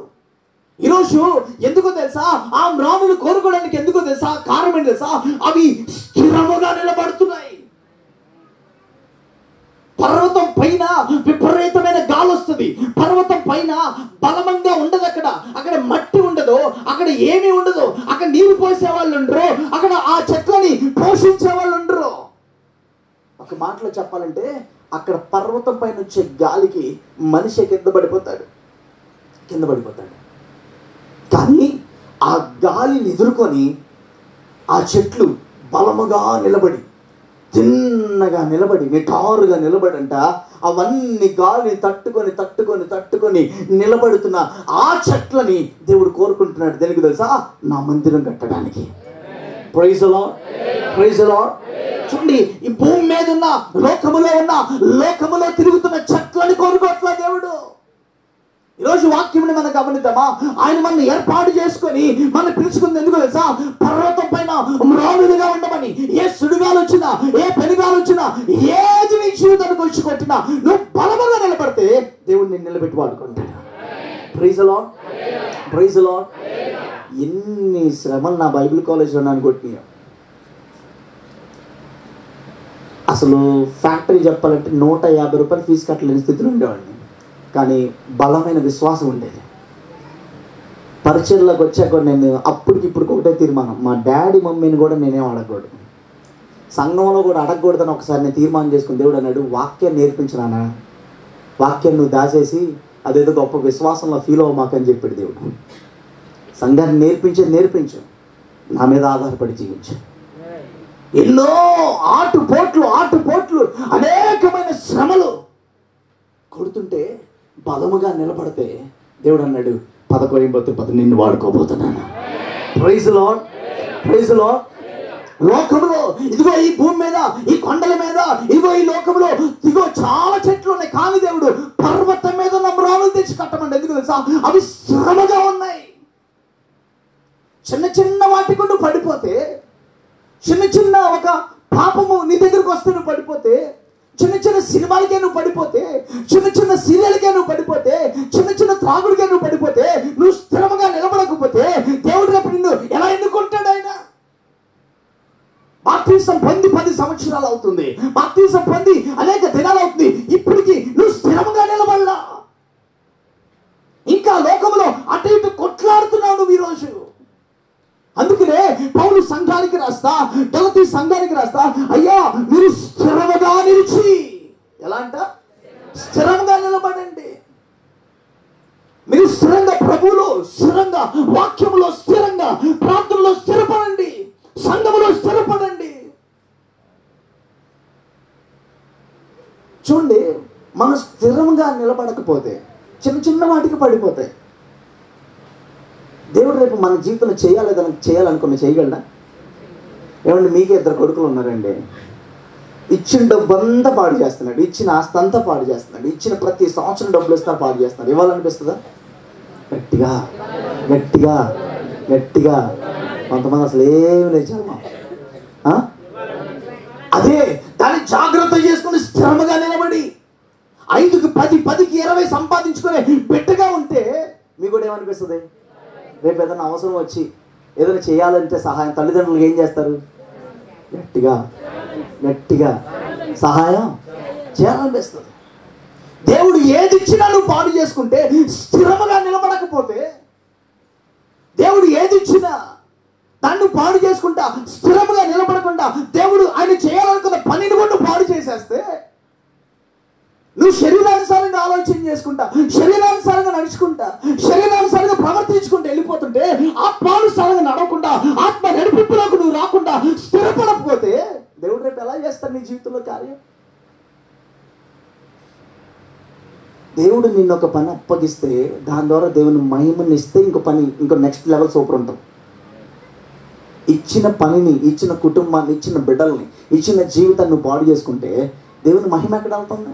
ఈరోజు ఎందుకో తెలుసా, ఆ మ్రానులు కోరుకోవడానికి ఎందుకో తెలుసా, కారణం ఏంటి తెలుసా, అవి స్థిరముగా నిలబడుతున్నాయి. పర్వతం పైన విపరీతమైన గాలి వస్తుంది, పర్వతం పైన బలమంగా ఉండదు, అక్కడ మట్టి ఉండదు, అక్కడ ఏమీ ఉండదు, అక్కడ నీరు పోసే వాళ్ళు ఉండరు, అక్కడ ఆ చెట్లని పోషించే వాళ్ళు ఉండరు. ఒక మాటలో చెప్పాలంటే, అక్కడ పర్వతం పైన వచ్చే గాలికి మనిషి కింద పడిపోతాడు. కానీ ఆ గాలిని ఎదుర్కొని ఆ చెట్లు బలముగా నిలబడి, తిన్నగా నిలబడి, నిటారుగా నిలబడంట, అవన్నీ గాలిని తట్టుకొని నిలబడుతున్న ఆ చెట్లని దేవుడు కోరుకుంటున్నాడు. దేనికి తెలుసా, నా మందిరం కట్టడానికి. Praise Lord. చూడండి, ఈ భూమి మీద ఉన్న లోకములో తిరుగుతున్న చెట్లని కోరుకోవట్లా దేవుడు. ఈరోజు వాక్యంని మనం గమనిద్దామా, ఆయన మనల్ని ఏర్పాటు చేసుకొని మనం పిలుచుకుంది ఎందుకు తెలుసా, పర్వతం పైన మ్రానులుగా ఉండమని. ఏ సుడిగాలు వచ్చినా, ఏ పెనుగాలు వచ్చినా, ఏది నీ జీవితానికి వచ్చి కొట్టినా నువ్వు బలముగా నిలబడితే దేవుడు నిన్ను నిలబెట్టి వాడుకుంటాడు. Praise Lord. ఎన్ని శ్రమలు నా బైబిల్ కాలేజ్లో నన్ను కొట్టినాయో. అసలు ఫ్యాక్టరీ చెప్పాలంటే 150 రూపాయలు ఫీజు కట్టలేని స్థితిలో ఉండేవాడిని, కానీ బలమైన విశ్వాసం ఉండేది. పరిచయలోకి వచ్చాక నేను అప్పటికిప్పుడు ఒకటే తీర్మానం, మా డాడీ మమ్మీని కూడా నేనేం అడగకూడదు, సంఘంలో కూడా అడగకూడదని ఒకసారి నేను తీర్మానం చేసుకుని, దేవుడు అన్నాడు, వాక్యాన్ని నేర్పించినానా, వాక్యాన్ని నువ్వు దాచేసి అదేదో గొప్ప విశ్వాసంలో ఫీల్ అవ్వమాకని చెప్పాడు దేవుడు. సంఘాన్ని నేర్పించు, నా మీద ఆధారపడి జీవించు. ఎన్నో ఆటుపోట్లు అనేకమైన శ్రమలు కొడుతుంటే బలముగా నిలబడితే దేవుడు అన్నాడు, 11 నిన్ను వాడుకోబోతున్నాను. Praise lord. లోకంలో ఇదిగో ఈ భూమి మీద, ఈ కొండల మీద, ఇదిగో ఈ లోకంలో ఇదిగో చాలా చెట్లు ఉన్నాయి, కానీ దేవుడు పర్వతం మీద ఉన్న మ్రానులు తెచ్చి కట్టమండి. ఎందుకు తెలుసా, అవి శ్రమగా ఉన్నాయి. చిన్న వాటికి నువ్వు పడిపోతే, చిన్న ఒక పాపము నీ దగ్గరకు వస్తే నువ్వు పడిపోతే, చిన్న సినిమాలకే నువ్వు పడిపోతే, చిన్న సీరియల్కే నువ్వు పడిపోతే, చిన్న త్రాగుడికే నువ్వు పడిపోతే, నువ్వు స్థిరంగా నిలబడకపోతే దేవుడు రేపు నిన్ను ఎలా ఎన్నుకుంటాడు? ఆయన బాప్తిసం పొంది 10 సంవత్సరాలు అవుతుంది, బాప్తిసం పొంది అనేక దినాలు అవుతుంది, ఇప్పటికి నువ్వు స్థిరంగా నిలబడలా. ఇంకా లోకంలో అటు ఇటు కొట్లాడుతున్నావు నువ్వు ఈరోజు. అందుకనే పౌలు సంఘానికి రాస్తా, గలతీ సంఘానికి రాస్తా, అయ్యా మీరు స్థిరంగా నిలిచి, ఎలా అంట, స్థిరంగా నిలబడండి. మీరు స్థిరంగా ప్రభువులో, స్థిరంగా వాక్యములో, స్థిరంగా ప్రార్థనలో స్థిరపడండి, సంఘములో స్థిరపడండి. చూడండి, మనం స్థిరంగా నిలబడకపోతే చిన్న వాటికి పడిపోతాయి. దేవుడు రేపు మన జీవితంలో చేయాలనుకున్న చేయగలడా? ఏమంటే మీకే 2 కొడుకులు ఉన్నారండి, ఇచ్చిన డబ్బు అంతా పాడు చేస్తున్నాడు, ఇచ్చిన ఆస్తి అంతా పాడు చేస్తున్నాడు, ఇచ్చిన ప్రతి సంవత్సరం డబ్బులు ఇస్తున్నా పాడు చేస్తున్నాడు. ఇవ్వాలనిపిస్తుందా? గట్టిగా కొంతమంది అసలు ఏమి లేచారు. అదే దాన్ని జాగ్రత్త చేసుకుని స్థిరంగా నిలబడి 5కి 10, 10కి 20 సంపాదించుకునే బిడ్డగా ఉంటే మీకు కూడా ఏమనిపిస్తుంది? రేపు ఏదైనా అవసరం వచ్చి ఏదైనా చేయాలంటే సహాయం తల్లిదండ్రులు ఏం చేస్తారు? గట్టిగా గట్టిగా సహాయం చేయాలనిపిస్తుంది. దేవుడు ఏది ఇచ్చినా నువ్వు పాడు చేసుకుంటే, స్థిరముగా నిలబడకపోతే, దేవుడు ఏది ఇచ్చినా దాన్ని పాడు చేసుకుంటా, స్థిరముగా నిలబడకుండా దేవుడు ఆయన చేయాలనుకున్న పనిని కూడా పాడు చేసేస్తే, నువ్వు శరీరానుసారంగా ఆలోచన చేసుకుంటా, శరీరానుసారంగా నడుచుకుంటా, శరీరానుసారంగా ప్రవర్తించుకుంటూ వెళ్ళిపోతుంటే, ఆత్మానుసారంగా నడవకుండా, ఆత్మ నడిపింపులోకి నువ్వు రాకుండా స్థిరపడకపోతే దేవుడు రేపు ఎలా చేస్తాడు నీ జీవితంలో కార్యం? దేవుడు నిన్ను ఒక పని అప్పగిస్తే దాని ద్వారా దేవుని మహిమని ఇస్తే ఇంకో నెక్స్ట్ లెవెల్ సూపర్ ఉంటాం. ఇచ్చిన పనిని, ఇచ్చిన కుటుంబాన్ని, ఇచ్చిన బిడ్డల్ని, ఇచ్చిన జీవితాన్ని నువ్వు పాడు చేసుకుంటే దేవుని మహిమ ఎక్కడ వెళ్తుంది?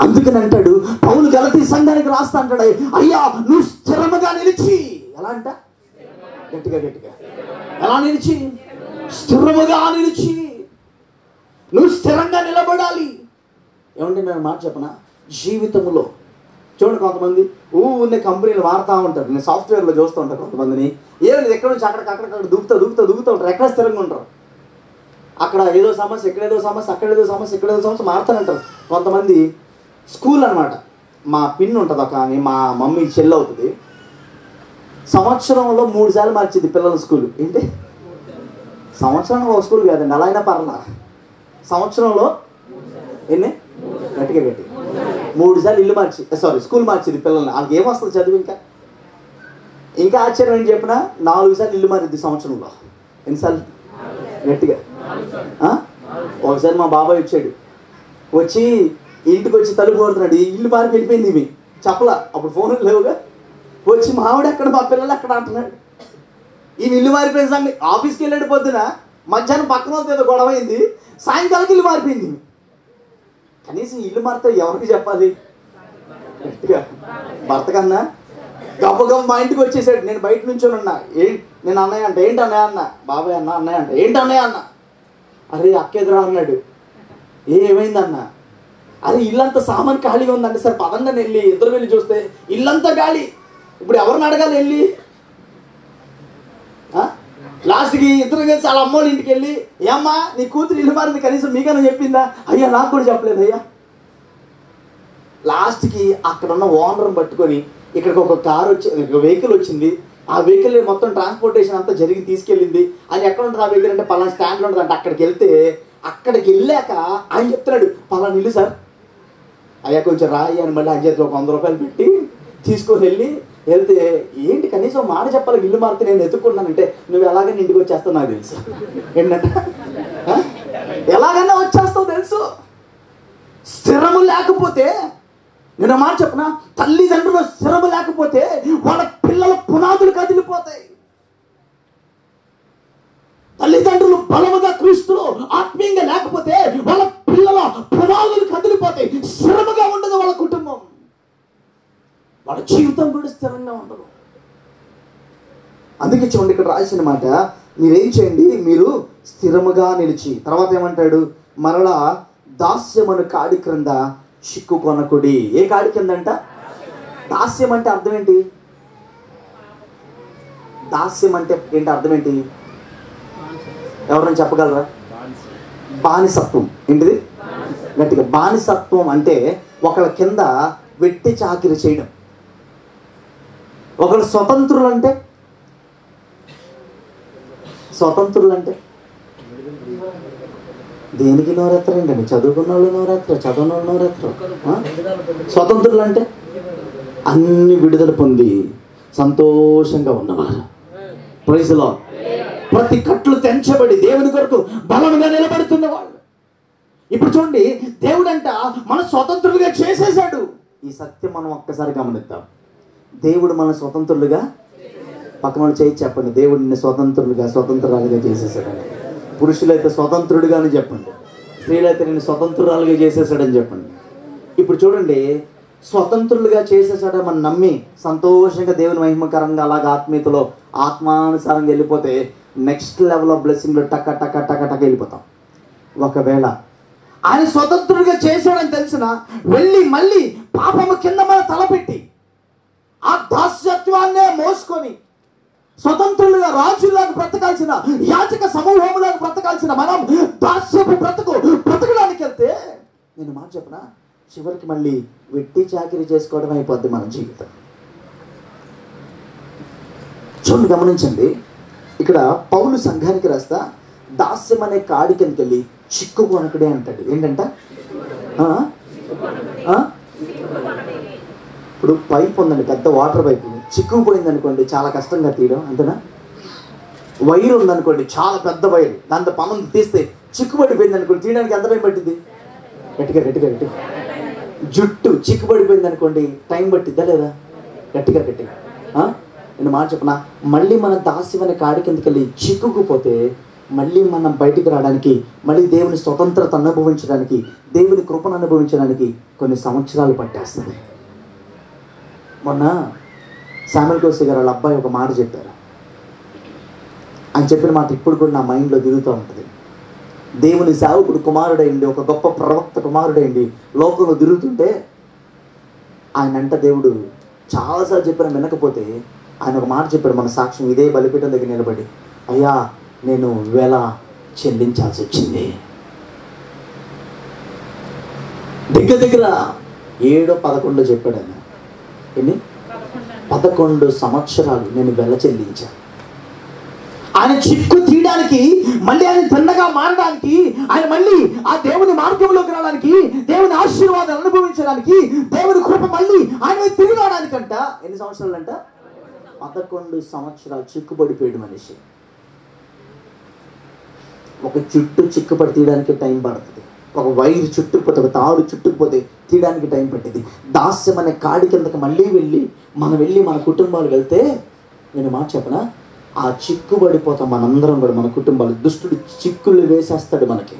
అందుకని అంటాడు పౌలు గలతీ సంఘానికి రాస్తా అంటాడు, అయ్యా నువ్వు స్థిరముగా నిలిచి. ఎలా అంట? గట్టిగా గట్టిగా. ఎలా నిలిచి? స్థిరముగా నిలిచి. నువ్వు స్థిరంగా నిలబడాలి. ఏమంటే నేను మాట చెప్పనా, జీవితంలో చూడండి, కొంతమంది ఊనే కంపెనీలు మారుతూ ఉంటారు. నేను సాఫ్ట్వేర్లో చూస్తూ ఉంటాను కొంతమందిని, ఏమైనా ఎక్కడి నుంచి అక్కడికక్కడ దూకుతూ ఉంటారు. ఎక్కడ స్థిరంగా ఉంటారు? అక్కడ ఏదో సమస్య, ఎక్కడేదో సమస్య, అక్కడేదో సమస్య, ఇక్కడేదో సమస్య మారుతానంటారు. కొంతమంది స్కూల్ అనమాట, మా పిన్ ఉంటుంది ఒక ఆమె, మా మమ్మీ చెల్లి అవుతుంది, సంవత్సరంలో 3 సార్లు మార్చింది పిల్లల స్కూల్. ఏంటి సంవత్సరంలో ఒక స్కూల్ కాదండి, అలా అయినా పర్లా. సంవత్సరంలో ఎన్ని? గట్టిగా 3 సార్లు ఇల్లు స్కూల్ మార్చింది పిల్లల్ని. వాళ్ళకి ఏమొస్తుంది చదువు? ఇంకా ఆశ్చర్యం ఏం చెప్పినా 4 సార్లు ఇల్లు మారింది సంవత్సరంలో. ఎన్నిసార్లు? గట్టిగా. ఒకసారి మా బాబాయ్ వచ్చి ఇంటికి వచ్చి తలుపు కొడుతున్నాడు, ఇల్లు మారి వెళ్ళిపోయింది. ఇవి చెప్పలా, అప్పుడు ఫోన్లు లేవుగా. వచ్చి మా ఆవిడ ఎక్కడ, మా పిల్లలు ఎక్కడ అంటున్నాడు. ఈ ఇల్లు మారిపోయిన సంగతి. ఆఫీస్కి వెళ్ళాడు పొద్దున, మధ్యాహ్నం పక్కన వాళ్ళతో ఏదో గొడవ అయింది, సాయంకాలం ఇల్లు మారిపోయింది. కనీసం ఇల్లు మారితే ఎవరికి చెప్పాలి? గట్టిగా భర్త కన్నా గబ్బ మా ఇంటికి వచ్చేసాడు. నేను బయట నుంచి ఉన్నా, నేను అన్నయ్య అంట. ఏంటి అన్నయ్య అన్న? బాబాయ్ అన్న. అన్నయ్య అంట. ఏంటి అన్నయ్య అన్న? అరే అక్క ఎదురా అన్నాడు. ఏమైంది అన్న? అరే ఇల్లంతా సామాన్ ఖాళీగా ఉందంటే, సరే పదంగా వెళ్ళి ఇద్దరు వెళ్ళి చూస్తే ఇల్లంతా ఖాళీ. ఇప్పుడు ఎవరిని అడగాలి వెళ్ళి? లాస్ట్కి ఇద్దరు కలిసి వాళ్ళ అమ్మోళ్ళ ఇంటికి వెళ్ళి, ఏమ్మా నీ కూతురు ఇల్లు మారింది, కనీసం మీకన్నా చెప్పిందా? అయ్యా నాకు కూడా చెప్పలేదు అయ్యా. లాస్ట్కి అక్కడ ఉన్న ఓనర్ని పట్టుకొని, ఇక్కడికి ఒక కారు ఒక వెహికల్ వచ్చింది, ఆ వెహికల్ మొత్తం ట్రాన్స్పోర్టేషన్ అంతా జరిగి తీసుకెళ్ళింది. ఆయన ఎక్కడ ఉంటుంది ఆ వెహికల్ అంటే పలానా స్టాండ్లో ఉంటుంది అంటే. అక్కడికి వెళ్ళాక ఆయన చెప్తున్నాడు, పలానా ఇల్లు సార్. అయ్యా కొంచెం రాయి అని మళ్ళీ ఆయన చేతిలో 100 రూపాయలు పెట్టి తీసుకొని వెళ్తే, ఏంటి కనీసం మాట చెప్పాలి, ఇల్లు మారితే నేను ఎత్తుకున్నానంటే, నువ్వు ఎలాగైనా ఇంటికి వచ్చేస్తావు నాకు తెలుసు. ఏంటంటే ఎలాగైనా వచ్చేస్తావు తెలుసు. స్థిరము లేకపోతే, నేను మాట చెప్పనా, తల్లిదండ్రులు స్థిరము లేకపోతే వాళ్ళ పిల్లల పునాదులు కదిలిపోతాయి. తల్లిదండ్రులు బలముగా క్రీస్తులో ఆత్మీయంగా లేకపోతే వాళ్ళ పిల్లల పునాదులు కదిలిపోతాయి. స్థిరముగా ఉండదు వాళ్ళ కుటుంబం, వాళ్ళ జీవితం కూడా స్థిరంగా ఉండదు. అందుకే చూడండి ఇక్కడ రాసిన మాట, మీరేం చేయండి, మీరు స్థిరముగా నిలిచి. తర్వాత ఏమంటాడు? మరలా దాస్యమను కాడి క్రింద చిక్కుకొనకుడి. ఏ కాడి కింద అంట? దాస్యం అంటే అర్థం ఏంటి? దాస్యం అంటే ఏంటి అర్థం ఏంటి? ఎవరైనా చెప్పగలరా? బానిసత్వం. ఏంటిది? గట్టిగా. బానిసత్వం అంటే ఒకళ్ళ కింద వెట్టి చాకిరి చేయడం. ఒకళ్ళు స్వతంత్రులు అంటే దేనికి నోరెత్తరండి? చదువుకున్న వాళ్ళు నోరెత్తరు, చదువున్న వాళ్ళు నోరెత్తరు. స్వతంత్రులు అంటే అన్ని విడుదల పొంది సంతోషంగా ఉన్నవారు. Praise the Lord. ప్రతి కట్లు తెంచబడి దేవుని కొరకు బలంగా నిలబడుతున్న వాళ్ళు. ఇప్పుడు చూడండి, దేవుడంట మన స్వతంత్రులుగా చేసేసాడు. ఈ సత్యం మనం ఒక్కసారి గమనిద్దాం. దేవుడు మన స్వతంత్రులుగా, పక్కన వాళ్ళు చేయి చెప్పండి, దేవుడు నిన్ను స్వతంత్రురాలుగా చేసేసాడని. పురుషులైతే స్వతంత్రుడిగానే చెప్పండి, స్త్రీలైతే నిన్ను స్వతంత్రురాలుగా చేసేసాడని చెప్పండి. ఇప్పుడు చూడండి, స్వతంత్రులుగా చేసేసాడని మనం నమ్మి సంతోషంగా దేవుని మహిమకరంగా అలాగ ఆత్మీయతలో ఆత్మానుసారంగా వెళ్ళిపోతే నెక్స్ట్ లెవెల్ ఆఫ్ బ్లెస్సింగ్లో టక్క టక్క టక్క టక్క వెళ్ళిపోతాం. ఒకవేళ ఆయన స్వతంత్రుడిగా చేశాడని తెలిసిన వెళ్ళి మళ్ళీ పాపము కింద మన తలపెట్టి ఆ దాస్యత్వాన్నే మోసుకొని స్వతంత్రులుగా రాజులాగా బ్రతకాల్సిన, యాజక సమూహములాగా బ్రతకాల్సిన మనం దాస్యపు బ్రతకడానికి వెళ్తే నేను మాట చెప్పనా, చివరికి మళ్ళీ వెట్టి చాకిరీ చేసుకోవడం అయిపోద్ది మన జీవితం. చూడండి, గమనించండి. ఇక్కడ పౌలు సంఘానికి రాస్తా దాస్యం అనే కాడి కిందకి వెళ్ళి చిక్కుకొనకడే అంటాడు. ఏంటంట? ఇప్పుడు పైప్ ఉందండి, పెద్ద వాటర్ పైపు, చిక్కుపోయింది అనుకోండి చాలా కష్టంగా తీయడం, అంతేనా? వైర్ ఉందనుకోండి, చాలా పెద్ద వైర్, దాంతో పనం తీస్తే చిక్కుపడిపోయింది అనుకోండి, తీయడానికి ఎంత టైం పట్టింది? గట్టిగా జుట్టు చిక్కుపడిపోయింది అనుకోండి, టైం పట్టిద్దా లేదా? గట్టిగా నేను మాట చెప్పనా, మళ్ళీ మనం దాస్యం అనే కాడి కిందకి వెళ్ళి చిక్కుకుపోతే మళ్ళీ మనం బయటికి రావడానికి, మళ్ళీ దేవుని స్వతంత్రత అనుభవించడానికి, దేవుని కృపను అనుభవించడానికి కొన్ని సంవత్సరాలు పట్టేస్తుంది. మొన్న శామ్యూల్ కోసి గారు వాళ్ళ అబ్బాయి ఒక మాట చెప్పారు. ఆయన చెప్పిన మాట ఇప్పుడు కూడా నా మైండ్లో తిరుగుతూ ఉంటుంది. దేవుని సేవకుడు కుమారుడైంది, ఒక గొప్ప ప్రవక్త కుమారుడైంది లోకంలో తిరుగుతుంటే ఆయన దేవుడు చాలాసార్లు చెప్పిన వినకపోతే ఆయన ఒక మాట చెప్పాడు. మన సాక్ష్యం ఇదే బలిపీఠం దగ్గర నిలబడి, అయ్యా నేను వేళ చెల్లించాల్సి వచ్చింది. దగ్గర 7-11 చెప్పాడు ఆయన. ఎన్ని? 11 సంవత్సరాలు నేను వెల చెల్లించాను. ఆయన చిక్కు తీయడానికి, మళ్ళీ ఆయన తిన్నగా మారడానికి, ఆయన మళ్ళీ ఆ దేవుని మార్గంలోకి రావడానికి, దేవుని ఆశీర్వాదాలు అనుభవించడానికి, దేవుని కృప మళ్ళీ ఆయన తిరిగి రావడానికంట ఎన్ని సంవత్సరాలు అంట? 11 సంవత్సరాలు చిక్కుపడిపోయాడు మనిషి. ఒక చుట్టు చిక్కుపడి తీయడానికి టైం పడుతుంది, ఒక వైరు చుట్టుకుపోతే, ఒక తాడు చుట్టుకుపోతే తీయడానికి టైం పట్టింది. దాస్యం అనే కాడి కిందకి మళ్ళీ వెళ్ళి మన కుటుంబాలు వెళ్తే నేను మాట చెప్పనా, ఆ చిక్కుబడిపోతాం మనందరం కూడా. మన కుటుంబాలు దుష్టుడు చిక్కులు వేసేస్తాడు మనకి,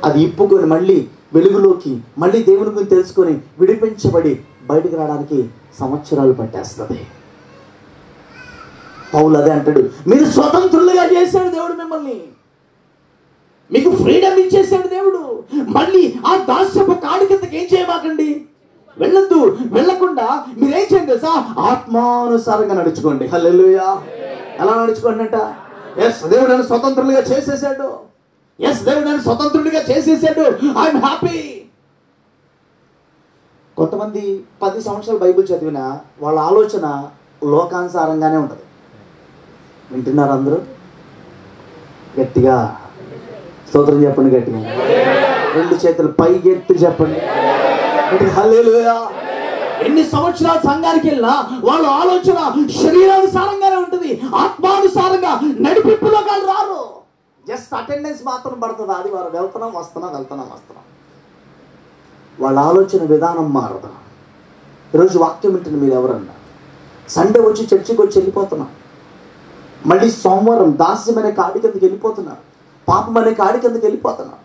అది ఇప్పుకొని మళ్ళీ వెలుగులోకి, మళ్ళీ దేవుని గురించి తెలుసుకొని విడిపించబడి బయటికి రావడానికి సంవత్సరాలు పట్టేస్తుంది. పౌలు అదే అంటాడు, మీరు స్వతంత్రులుగా చేశాడు దేవుడు మిమ్మల్ని, మీకు ఫ్రీడమ్ ఇచ్చేసాడు దేవుడు. మళ్ళీ ఆ దాస్యపు కాడి కిందకి ఏం చేయమాకండి, వెళ్ళొద్దు. వెళ్ళకుండా మీరేం చేయండి తెలుసా, ఆత్మానుసారంగా నడుచుకోండి. హల్లెలూయా. ఎలా నడుచుకోండి అంట? ఎస్, దేవుడు నన్ను స్వతంత్రులుగా చేసేసాడు. I'm happy. కొంతమంది 10 సంవత్సరాలు బైబిల్ చదివినా వాళ్ళ ఆలోచన లోకానుసారంగానే ఉంటుంది. వింటున్నారు అందరూ? గట్టిగా స్తోత్రం చెప్పండి, గట్టిగా 2 చేతులు పైకెత్తి చెప్పండి. హల్లెలూయా. ఎన్ని సంవత్సరాలు సంఘానికి వెళ్ళినా వాళ్ళ ఆలోచన శరీరానుసారంగానే ఉంటుంది, ఆత్మానుసారంగా నడిపింపులో వాళ్ళు రారు. జస్ట్ అటెండెన్స్ మాత్రం పడుతుంది, ఆదివారం వెళ్తున్నాం వస్తున్నాం. వాళ్ళ ఆలోచన విధానం మారదు. ఈరోజు వాక్యం వింటుంది మీరు ఎవరన్నా, సండే వచ్చి చర్చికి వచ్చి వెళ్ళిపోతున్నాం, మళ్ళీ సోమవారం దాస్యం అనే కాడి కిందకి వెళ్ళిపోతున్నాం, పాపం అనే కాడి కిందకి వెళ్ళిపోతున్నాం,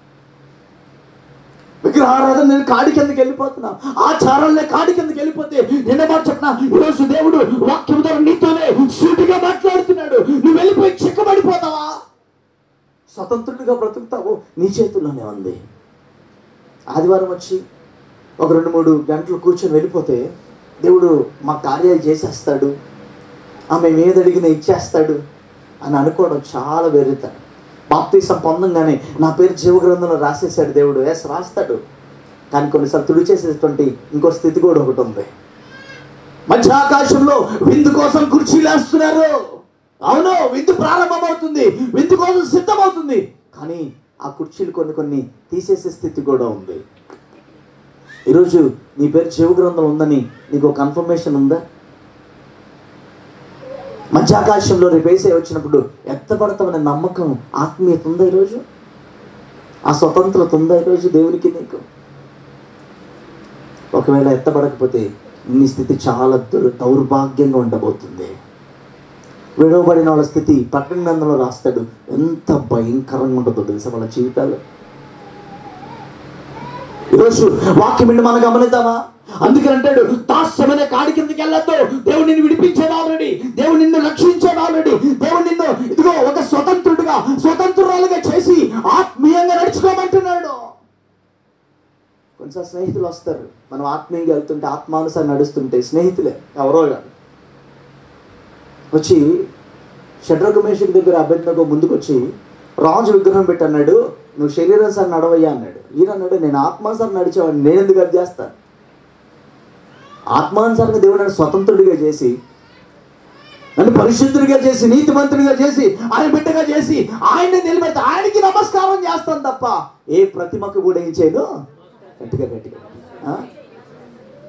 విగ్రహారాధన నేను కాడి కిందకి వెళ్ళిపోతున్నాం, ఆచారాలనే కాడి కిందకి వెళ్ళిపోతే నిన్న మాట చెప్పిన ఈరోజు దేవుడు వాక్యం ద్వారా నీతోనే సూటిగా మాట్లాడుతున్నాడు. నువ్వు వెళ్ళిపోయి చిక్కబడిపోతావా? స్వతంత్రుడిగా బ్రతుకుతావు, నీ చేతుల్లోనే ఉంది. ఆదివారం వచ్చి ఒక 2-3 గంటలు కూర్చొని వెళ్ళిపోతే దేవుడు మా కార్యాలు చేసేస్తాడు, ఆమె మీద అడిగిన ఇచ్చేస్తాడు అని అనుకోవడం చాలా వెర్రితనం. బాప్తీసం పొందంగానే నా పేరు జీవగ్రంథంలో రాసేసాడు దేవుడు. ఎస్, రాస్తాడు, కానీ కొన్నిసార్లు తుడిచేసేటువంటి ఇంకో స్థితి కూడా ఒకటి ఉంది. మధ్య ఆకాశంలో విందు కోసం కుర్చీలు వేస్తున్నారు. అవును, విందు ప్రారంభమవుతుంది, విందు కోసం సిద్ధమవుతుంది, కానీ ఆ కుర్చీలు కొన్ని తీసేసే స్థితి కూడా ఉంది. ఈరోజు నీ పేరు జీవగ్రంథం ఉందని నీకు ఒక కన్ఫర్మేషన్ ఉందా? మధ్యాకాశంలో రేపేసే వచ్చినప్పుడు ఎత్తపడతామనే నమ్మకం, ఆత్మీయత ఉందా ఈరోజు? ఆ స్వతంత్రత ఉందా ఈరోజు దేవునికి నీకు? ఒకవేళ ఎత్తబడకపోతే నీ స్థితి చాలా దౌర్భాగ్యంగా ఉండబోతుంది. విడవబడిన వాళ్ళ స్థితి ప్రకటన గ్రంథంలో రాస్తాడు, ఎంత భయంకరంగా ఉంటుందో తెలుసా వాళ్ళ జీవితాలు. ఈరోజు వాక్యం విండి మనం గమనిద్దామా? అందుకని అంటాడు, దాస్యమనే కాడి కిందకి వెళ్ళొద్దు. దేవుడు నిన్ను విడిపించాడు ఆల్రెడీ, దేవుడు నిన్ను రక్షించాడు ఆల్రెడీ, దేవుడు నిన్ను ఇదిగో ఒక స్వతంత్రురాలుగా చేసి ఆత్మీయంగా నడుచుకోమంటున్నాడు. కొన్నిసార్లు స్నేహితులు వస్తారు, మనం ఆత్మీయంగా వెళ్తుంటే ఆత్మానుసారం నడుస్తుంటే స్నేహితులే ఎవరో కాదు వచ్చి షడ్రకు మేషకు దగ్గర అభ్యర్థనకు ముందుకు వచ్చి రాజు విగ్రహం పెట్టి అన్నాడు, నువ్వు శరీరానుసారం నడవయ్యా అన్నాడు. ఈయన అన్నాడు, నేను ఆత్మానుసారం నడిచేవాడిని, నేను ఎందుకు అది చేస్తాను? ఆత్మానుసారంగా దేవుడు నన్ను స్వతంత్రుడిగా చేసి, నన్ను పరిశుద్ధుడిగా చేసి, నీతిమంతుడిగా చేసి, ఆయన బిడ్డగా చేసి, ఆయన్ని నిలబెడితే ఆయనకి నమస్కారం చేస్తాను తప్ప ఏ ప్రతిమకు కూడా ఏం చేయను. గట్టిగా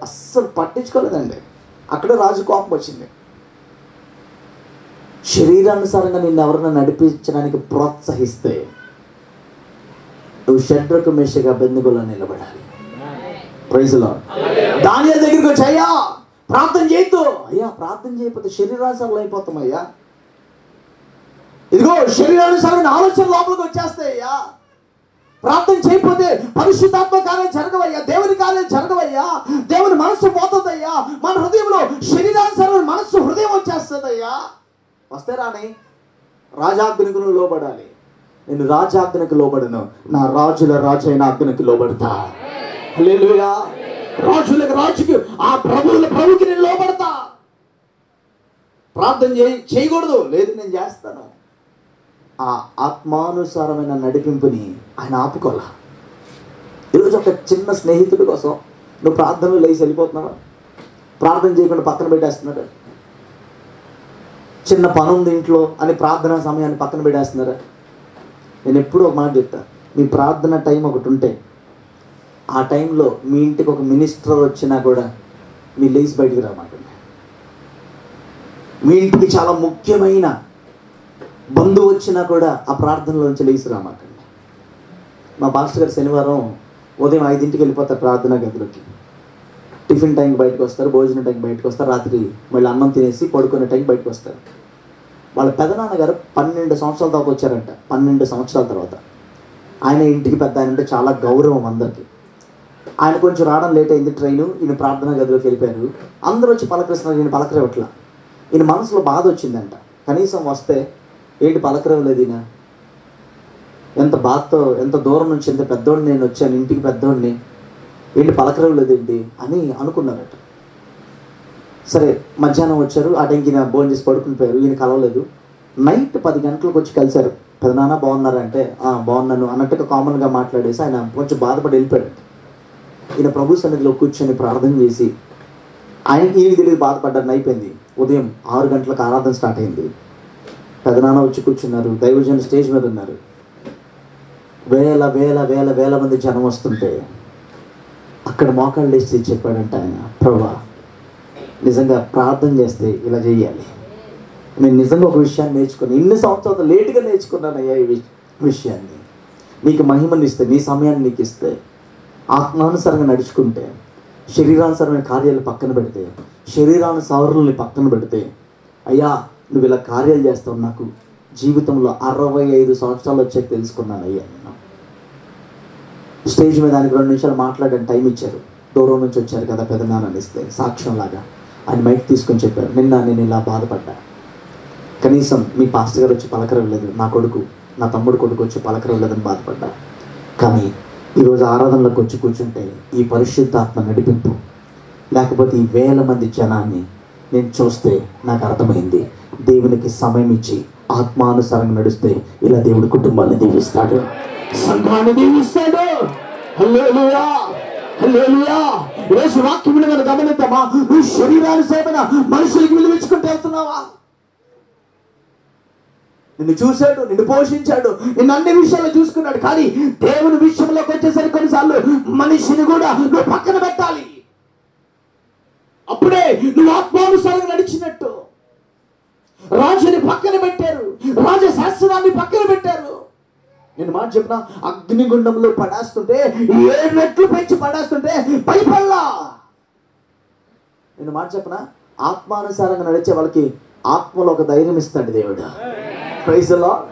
అస్సలు పట్టించుకోలేదండి. అక్కడ రాజు కోపం వచ్చింది. శరీరానుసారంగా నిన్ను ఎవరైనా నడిపించడానికి ప్రోత్సహిస్తే నువ్వు షడ్రకు మేషకు అబేద్నెగోలా నిలబడాలి. Praise Lord. దానియేలు దగ్గరికి వచ్చి, అయ్యా ప్రార్థన చేయొద్దు. అయ్యా ప్రార్థన చేయకపోతే శరీరానుసారం అయిపోతాం అయ్యా. ఇదిగో శరీరానుసారమైన ఆలోచన లోపలికి వచ్చేస్తాయ్యా. ప్రార్థన చేయకపోతే పరిశుద్ధాత్మ కార్యాలు జరగవయ్యా, దేవుని కార్యాలు జరగవయ్యా, దేవుని మనస్సు పోతుందయ్యా. మన హృదయంలో శరీరానుసారమైన మనస్సు హృదయం వచ్చేస్తుందయ్యా. వస్తే రాని రాజాజ్ఞకు నువ్వు లోబడాలి. నేను రాజాజ్ఞకు లోబడను, నా రాజుల రాజు అయిన ఆజ్ఞకు లోబడతా. హల్లెలూయా. రాజులకు రాజుకి, ఆ ప్రభువుల ప్రభుకి నేను లోబడతా. ప్రార్థన చేయకూడదు, లేదు నేను చేస్తాను. ఆ ఆత్మానుసారమైన నడిపింపుని ఆయన ఆపుకోవాలా. ఈరోజు ఒక చిన్న స్నేహితుడి కోసం నువ్వు ప్రార్థనలో లేచి వెళ్ళిపోతున్నావా? ప్రార్థన చేయకుండా పక్కన పెట్టేస్తున్నారా? చిన్న పని ఉంది ఇంట్లో అని ప్రార్థనా సమయాన్ని పక్కన పెట్టేస్తున్నారా? నేను ఎప్పుడూ ఒక మాట చెప్తా, మీ ప్రార్థన టైం ఒకటి ఉంటే ఆ టైంలో మీ ఇంటికి ఒక మినిస్టర్ వచ్చినా కూడా మీ లేచి బయటికి రామాకండి. మీ ఇంటికి చాలా ముఖ్యమైన బంధువు వచ్చినా కూడా ఆ ప్రార్థనలోంచి లేచి రామాకండి. మా పాస్టర్ గారు శనివారం ఉదయం 5ంటికి వెళ్ళిపోతారు ప్రార్థనా గదిలోకి. టిఫిన్ టైంకి బయటకు వస్తారు, భోజనం టైంకి బయటకు వస్తారు, రాత్రి మళ్ళీ అన్నం తినేసి పడుకునే టైంకి బయటకు వస్తారు. వాళ్ళ పెదనాన్నగారు 12 సంవత్సరాల దాకా వచ్చారంట. 12 సంవత్సరాల తర్వాత ఆయన ఇంటికి పెద్ద ఆయన అంటే చాలా గౌరవం అందరికీ. ఆయన కొంచెం రావడం లేట్ అయింది ట్రైను. ఈయన ప్రార్థనా గదిలోకి వెళ్ళిపోయారు. అందరూ వచ్చి పలకరిస్తున్నారు, ఈయన పలకరేవట్లా. ఈయన మనసులో బాధ వచ్చిందంట. కనీసం వస్తే ఏంటి పలకరేవలేదు ఈయన, ఎంత బాధతో, ఎంత దూరం నుంచి, ఎంత పెద్దోడిని నేను వచ్చాను, ఇంటికి పెద్దోడిని, ఏంటి పలకరేవలేదు ఏంటి అని అనుకున్నారట. సరే మధ్యాహ్నం వచ్చారు, ఆ టైంకి ఈయన భోజనం చేసి పడుకుని పోయారు. ఈయన కలవలేదు. నైట్ 10 గంటలకు వచ్చి కలిశారు. పెదనాన్న బాగున్నారంటే బాగున్నాను అన్నట్టుగా కామన్గా మాట్లాడేసి ఆయన కొంచెం బాధపడి వెళ్ళిపోయాడు. ఈయన ప్రభు సన్నిధిలో కూర్చొని ప్రార్థన చేసి ఈయనకి తెలియదు బాధపడ్డారని అయిపోయింది. ఉదయం 6 గంటలకు ఆరాధన స్టార్ట్ అయింది. పెదనాన్న వచ్చి కూర్చున్నారు, దైవజనులు స్టేజ్ మీద ఉన్నారు. వేల వేల వేల వేల మంది జనం వస్తుంటే అక్కడ మోకాళ్ళు వేసి చెప్పాడంట ఆయన, ప్రభువా నిజంగా ప్రార్థన చేస్తే ఇలా చేయాలి. నేను నిజంగా ఒక విషయాన్ని నేర్చుకుని, ఇన్ని సంవత్సరాలు లేటుగా నేర్చుకున్నానయ్యా ఈ విషయాన్ని. నీకు మహిమనిస్తే, నీ సమయాన్ని నీకు ఇస్తే, ఆత్మానుసారంగా నడుచుకుంటే, శరీరానుసారమైన కార్యాలు పక్కన పెడితే, శరీరానుసారుల్ని పక్కన పెడితే, అయ్యా నువ్వు ఇలా కార్యాలు చేస్తావు, నాకు జీవితంలో 65 సంవత్సరాలు వచ్చాక తెలుసుకున్నాను అయ్యా. నేను స్టేజ్ మీద ఆయనకు 2 నిమిషాలు మాట్లాడడానికి టైం ఇచ్చారు. దూరం నుంచి వచ్చారు కదా పెదనాన్నని ఇస్తే సాక్ష్యంలాగా ఆయన మైక్ తీసుకొని చెప్పారు, నిన్న నేను ఇలా బాధపడ్డా, కనీసం మీ పాస్టర్ గారు వచ్చి పలకరవ్వలేదు, నా కొడుకు, నా తమ్ముడు కొడుకు వచ్చి పలకరవ్వలేదని బాధపడ్డా. కానీ ఈరోజు ఆరాధనలోకి వచ్చి కూర్చుంటే ఈ పరిశుద్ధాత్మ నడిపింపు, లేకపోతే ఈ వేల మంది జనాన్ని నేను చూస్తే నాకు అర్థమైంది, దేవునికి సమయం ఇచ్చి ఆత్మానుసారంగా నడిస్తే ఇలా దేవుడి కుటుంబాన్ని దీవిస్తాడు, సంఘాన్ని దీవిస్తాడు. హల్లెలూయా, హల్లెలూయా. ఈరోజు వాక్యం మనం గమనిద్దామా? నువ్వు శరీరానుసారమైన మనుషులకి విలువించుకుంటూ వెళ్తున్నావా? నిన్ను చూశాడు, నిన్ను పోషించాడు, నిన్ను అన్ని విషయాలు చూసుకున్నాడు. కానీ దేవుని విషయంలోకి వచ్చేసరికి కొన్నిసార్లు మనిషిని కూడా నువ్వు పక్కన పెట్టాలి. అప్పుడే నువ్వు ఆత్మానుసారంగా నడిచినట్టు. రాజుని పక్కన పెట్టారు, రాజశాస్త్రాన్ని పక్కన పెట్టారు. నేను మాట చెప్పిన, అగ్నిగుండంలో పడేస్తుంటే, 7 రెట్లు పెంచి పడేస్తుంటే భయపడలా. నేను మాట చెప్పిన, ఆత్మానుసారంగా నడిచే వాళ్ళకి ఆత్మలో ఒక ధైర్యం ఇస్తాడు దేవుడు. Praise the Lord.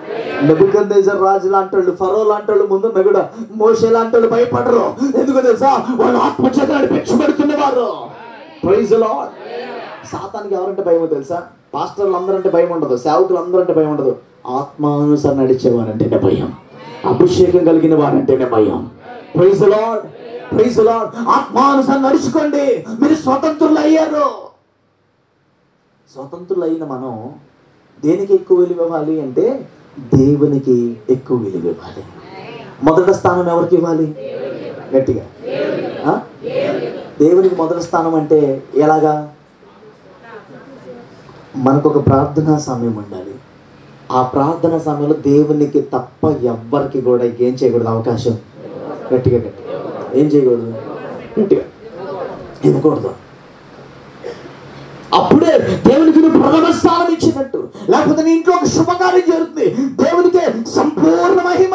నెబుకద్నెజర్ రాజు లాంటి వాళ్ళు, ఫరో లాంటి వాళ్ళు ముందున్న కూడా మోషే లాంటి వాళ్ళు భయపడరు. ఎందుకు తెలుసా? వాళ్ళు ఆత్మచేత నడిపించబడుతున్నవారు. Praise the lord. సాతానికి ఎవరంటే భయమో తెలుసా? పాస్టర్లు అందరంటే భయం ఉండదు, సేవకులు అందరంటే భయం ఉండదు. ఆత్మానుసారం నడిచేవారంటేనే భయం, అభిషేకం కలిగిన వారంటేనే భయం. Praise the Lord. Praise the Lord. ఆత్మానుసారం నడుచుకోండి, మీరు స్వతంత్రులు అయ్యారు. స్వతంత్రులు అయిన మనం దేనికి ఎక్కువ విలువ ఇవ్వాలి అంటే దేవునికి ఎక్కువ విలువ ఇవ్వాలి. మొదటి స్థానం ఎవరికి ఇవ్వాలి? గట్టిగా దేవునికి మొదటి స్థానం అంటే ఎలాగా? మనకు ఒక ప్రార్థనా సమయం ఉండాలి. ఆ ప్రార్థనా సమయంలో దేవునికి తప్ప ఎవ్వరికి కూడా ఏం చేయకూడదు, అవకాశం గట్టిగా ఏం చేయకూడదు, గట్టిగా ఇవ్వకూడదు. అప్పుడే దేవునికి నువ్వు ప్రథమ స్థానం ఇచ్చినట్టు. లేకపోతే నీ ఇంట్లో ఒక శుభకార్యం జరుగుతుంది, దేవునికే సంపూర్ణ మహిమ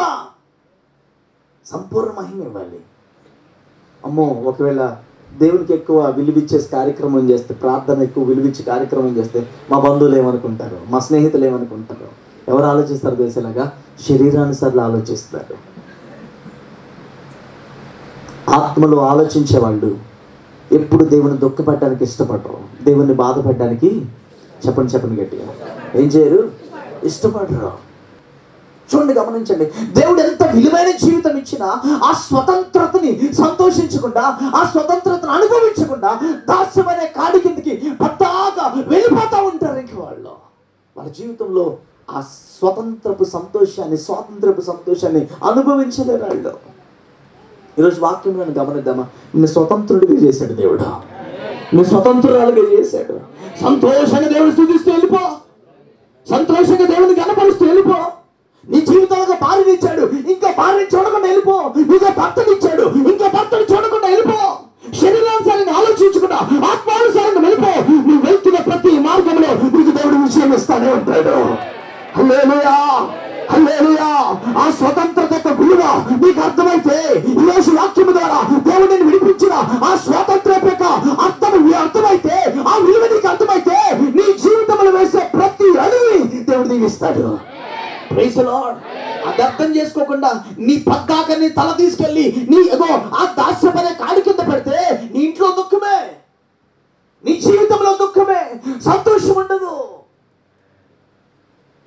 ఇవ్వాలి. అమ్మో, ఒకవేళ దేవునికి ఎక్కువ విలువిచ్చే కార్యక్రమం చేస్తే, ప్రార్థన ఎక్కువ విలువిచ్చే కార్యక్రమం చేస్తే మా బంధువులు ఏమనుకుంటారు, మా స్నేహితులు ఏమనుకుంటారు? ఎవరు ఆలోచిస్తారు దేశలాగా? శరీరానుసార్లు ఆలోచిస్తారు. ఆత్మలో ఆలోచించే వాళ్ళు ఎప్పుడు దేవుని దుఃఖపెట్టడానికి ఇష్టపడరు, దేవుణ్ణి బాధపెట్టడానికి చెప్పండి గట్టిగా ఏం చేయరు, ఇష్టపడరు. చూడండి, గమనించండి, దేవుడు ఎంత విలువైన జీవితం ఇచ్చినా ఆ స్వతంత్రతని సంతోషించకుండా, ఆ స్వతంత్రతను అనుభవించకుండా దాస్యమైన కాడి కిందకి పద్దాగా వెళ్ళిపోతూ ఉంటారు. ఇంక వాళ్ళ జీవితంలో ఆ స్వాతంత్రపు సంతోషాన్ని అనుభవించలేరు వాళ్ళు. ఈరోజు వాక్యంలో గమనిద్దామా? నిన్ను స్వతంత్రుడిగా చేశాడు దేవుడు, నువ్వు స్వతంత్రురాలుగా చేశాడు. సంతోషంగా దేవుని స్తుతిస్తూ వెళ్ళిపో, సంతోషంగా దేవుని కనపరుస్తూ వెళ్ళిపో. నీ జీవితంలో భార్యని ఇచ్చాడు, ఇంకా భార్యని చూడకుండా వెళ్ళిపో. నీకు భర్తని ఇచ్చాడు, ఇంకా భర్తని చూడకుండా వెళ్ళిపో. శరీరానుసారంగా ఆలోచించకుండా ఆత్మానుసారంగా వెళ్ళిపో. నువ్వు వెళ్తున్న ప్రతి మార్గంలో నీకు దేవుడు విషయం ఇస్తానే ఉంటాడు. హల్లెలూయా, హల్లెలూయా. ఆ స్వతంత్రత యొక్క విలువ నీకు అర్థమైతే, ఈరోజు వాక్యము ద్వారా దేవుడిని విడిపించిన ఆ స్వాతంత్రం యొక్క అర్థమైతే, ఆ విలువ నీకు అర్థమైతే, నీ జీవితంలో వేసే ప్రతి అడుగుని దేవుడు దీవిస్తాడు. Praise the Lord. అది అర్థం చేసుకోకుండా నీ పక్కాకని తల తీసుకెళ్ళి నీ ఆ దాస్యపడే కాడి కింద పెడితే నీ ఇంట్లో దుఃఖమే, నీ జీవితంలో దుఃఖమే, సంతోషం ఉండదు.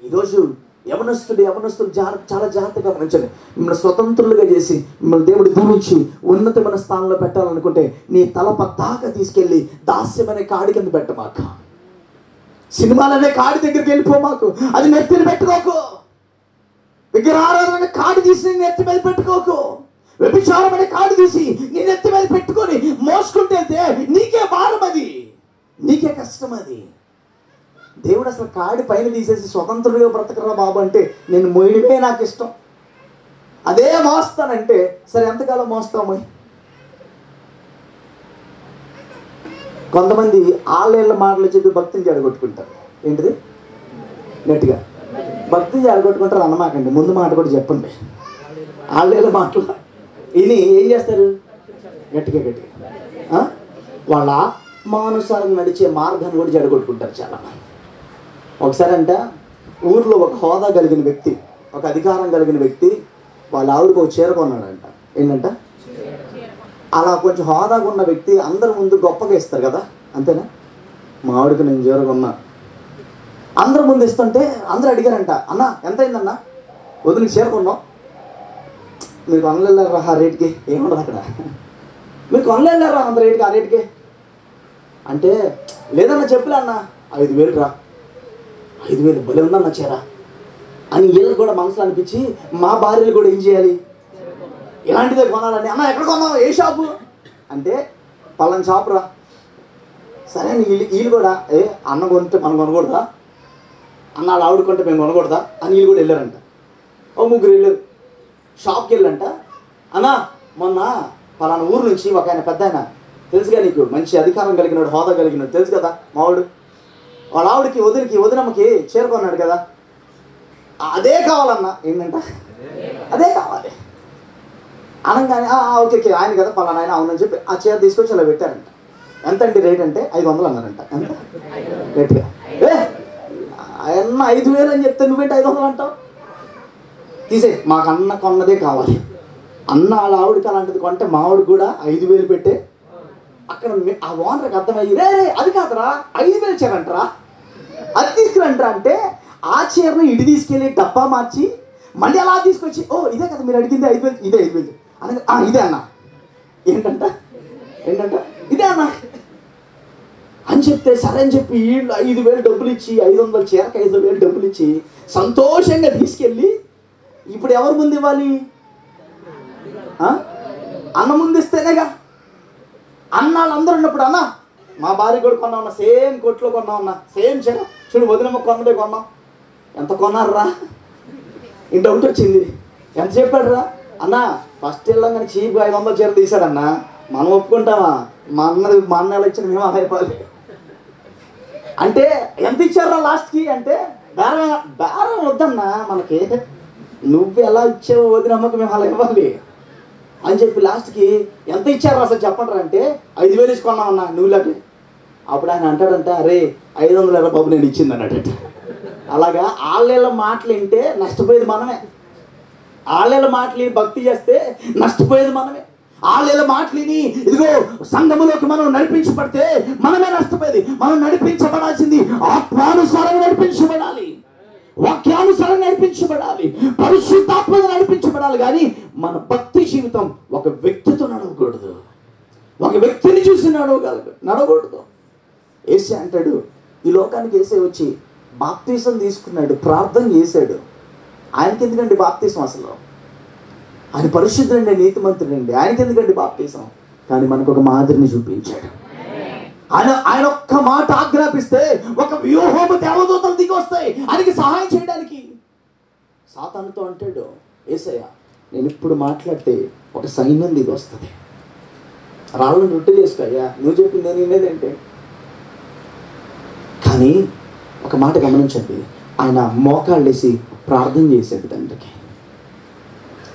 ఈరోజు యవనస్తులు చాలా జాగ్రత్తగా గమనించండి. మిమ్మల్ని స్వతంత్రులుగా చేసి మిమ్మల్ని దేవుడు దీవించి ఉన్నతమైన స్థానంలో పెట్టాలనుకుంటే నీ తల పద్దాకా తీసుకెళ్ళి దాస్యమనే కాడి కింద పెట్టమాక. సినిమాలనే కాడి దగ్గరికి వెళ్ళిపోమాకు, అది నెత్తిని పెట్టుకోకు. విగ్రహారాధన కాడి తీసి నీ నెత్తి మీద పెట్టుకోకు. వ్యభిచారం అనే కాడి తీసి నీ నెత్తి మీద పెట్టుకొని మోసుకుంటే వెళ్తే నీకే భారం, అది నీకే కష్టం. అది దేవుడు అసలు కాడి పైన తీసేసి స్వతంత్రుడిగా బ్రతకరా బాబు అంటే నేను మోయడమే నాకు ఇష్టం, అదే మోస్తానంటే సరే ఎంతకాలం మోస్తాము? కొంతమంది ఆళ్ళ మాటలు చెప్పి భక్తిని జడగొట్టుకుంటారు. ఏంటిది? గట్టిగా భక్తిని జడగొట్టుకుంటారు అన్నమాకండి, ముందు మాట కూడా చెప్పండి. ఆళ్ళ మాటలు ఇని ఏం చేస్తారు? గట్టిగా వాళ్ళ ఆత్మానుసారం నడిచే మార్గాన్ని కూడా జడగొట్టుకుంటారు చాలామంది. ఒకసారి అంట ఊర్లో ఒక హోదా కలిగిన వ్యక్తి, ఒక అధికారం కలిగిన వ్యక్తి వాళ్ళ ఆవిడకు ఒక చీర కొన్నాడంట. ఏంటంట? అలా కొంచెం హోదాగా ఉన్న వ్యక్తి అందరి ముందు గొప్పగా ఇస్తారు కదా, అంతేనా? మా ఆవిడకి నేను చీర కొన్నా అందరి ముందు ఇస్తుంటే అందరూ అడిగారంట, అన్న ఎంత అయిందన్నా వదిలికి చీర కొన్నాం? మీరు కొనలేరా ఆ రేటుకి? ఏమన్నారు అక్కడ? మీరు కొనలేరా అంత రేటుకి, ఆ రేటుకి అంటే లేదన్నా చెప్పులే అన్న, 5,000 రా, 5,000 భలే ఉందన్న చీర అని వీళ్ళకి కూడా మనసులో అనిపించి మా భార్యలు కూడా ఏం చేయాలి, ఇలాంటిదే కొనాలని. అన్న ఎక్కడ కొన్నావు, ఏ షాపు అంటే పలానా షాపు రా. సరే వీళ్ళు కూడా అన్న కొంటే మనం కొనకూడదా, అన్న వాళ్ళు ఆవిడ కొంటే మేము కొనకూడదా అని వీళ్ళు కూడా వెళ్ళారంట. ఓ 3 వెళ్ళారు. షాప్కి వెళ్ళంట, అన్న మొన్న పలానా ఊరు నుంచి ఒక ఆయన పెద్ద ఆయన తెలుసుగా నీకు, మంచి అధికారం కలిగినాడు, హోదా కలిగినాడు, తెలుసు కదా మావాడు, వాళ్ళ ఆవిడకి వదినమ్మకి చీర కొన్నాడు కదా, అదే కావాలన్నా. ఏంటంట? అదే కావాలి అనగానే ఓకే ఆయన కదా పలానా ఆయన, అవునని చెప్పి ఆ చీర తీసుకొచ్చి అలా పెట్టారంట. ఎంత అండి రేట్ అంటే 500 అన్నారంట. ఎంత రేట్గా? అన్న 5,000 అని చెప్తే నువ్వేంటి 500 అంటావు? తీసే, మాకు అన్న కొన్నదే కావాలి. అన్న వాళ్ళ ఆవిడకి అలాంటిది కొంటే మావిడికి కూడా 5,000 పెట్టే. అక్కడ ఆ ఓనర్కి అర్థమయ్యి రే అది కాదురా 5,000 చీర అంటారా, అది తీసుకురంటారా అంటే ఆ చీరను ఇటు తీసుకెళ్ళి డబ్బా మార్చి మళ్ళీ అలా తీసుకొచ్చి ఇదే కదా మీరు అడిగింది 5,000, ఇదే 5,000 అనగా ఇదే అన్న ఏంటంట ఇదే అన్న అని చెప్తే సరే అని చెప్పి 5,000 డబ్బులు ఇచ్చి 500 చీరకు 5,000 డబ్బులు ఇచ్చి సంతోషంగా తీసుకెళ్ళి ఇప్పుడు ఎవరి ముందు ఇవ్వాలి? అన్న ముందు ఇస్తేనేగా. అన్నాళ్ళు అందరూ ఉన్నప్పుడు అన్న మా భార్య కూడా కొన్నా ఉన్నా, సేమ్ కొట్లో కొన్నా ఉన్నా, సేమ్ చీర చూడు వదినమ్మ కొన్నదే కొన్నాం. ఎంత కొన్నారా? ఇంత డౌట్ వచ్చింది. ఎంత చెప్పాడు రా అన్న? ఫస్ట్ వెళ్ళగానే చీప్ 500 చీర తీశాడన్నా. మనం ఒప్పుకుంటామా? మా అన్న ఎలా ఇచ్చిన మేము అయిపోవాలి అంటే ఎంత ఇచ్చారా లాస్ట్కి అంటే బేరం వద్దన్నా మనకి, నువ్వు ఎలా ఇచ్చావు వదినమ్మకి మేము అలా ఇవ్వాలి అని చెప్పి లాస్ట్కి ఎంత ఇచ్చారు అసలు చెప్పండి అంటే 5,000 ఇచ్చుకున్నామన్నా నువ్వులకి. అప్పుడు ఆయన అంటాడంట, అరే 500 బాబు నేను ఇచ్చింది అన్నాడట. అలాగా ఆళ్ళ మాటలు వింటే నష్టపోయేది మనమే. ఆళ్ళ మాటలు భక్తి చేస్తే నష్టపోయేది మనమే. ఆళ్ళ మాటలిని ఇదిగో సంఘములోకి మనం నడిపించబడితే మనమే నష్టపోయేది. మనం నడిపించబడాల్సింది ఆత్మానుసారంగా నడిపించబడాలి, వాక్యానుసారంగా నడిపించబడాలి, పరిశుద్ధాత్మగా నడిపించబడాలి. కానీ మన భక్తి జీవితం ఒక వ్యక్తితో నడవకూడదు, ఒక వ్యక్తిని చూసి నడవకూడదు. యేసే అంటాడు, ఈ లోకానికి యేసే వచ్చి బాప్తీసం తీసుకున్నాడు, ప్రార్థన చేశాడు. ఆయనకి ఎందుకండి బాప్తీసం? అసలు ఆయన పరిశుద్ధుడండి, నీతిమంతుడండి, ఆయనకి ఎందుకండి బాప్తీసం? కానీ మనకు ఒక మాదిరిని చూపించాడు. ఆయన ఒక్క మాట ఆజ్ఞాపిస్తే ఒక వ్యూహము దేవదూతలు దిగి వస్తాయి ఆయనకి సహాయం చేయడానికి. సాతానుతో అంటాడు యేసయ్య, నేను ఇప్పుడు మాట్లాడితే ఒక సైన్యం దిగి వస్తుంది, రాళ్ళను రొట్టె చేసుకోయ్యా, నువ్వు చెప్పింది నేను వినేదేంటే. కానీ ఒక మాట గమనించండి, ఆయన మోకాళ్ళు వేసి ప్రార్థన చేశాడు తండ్రికి.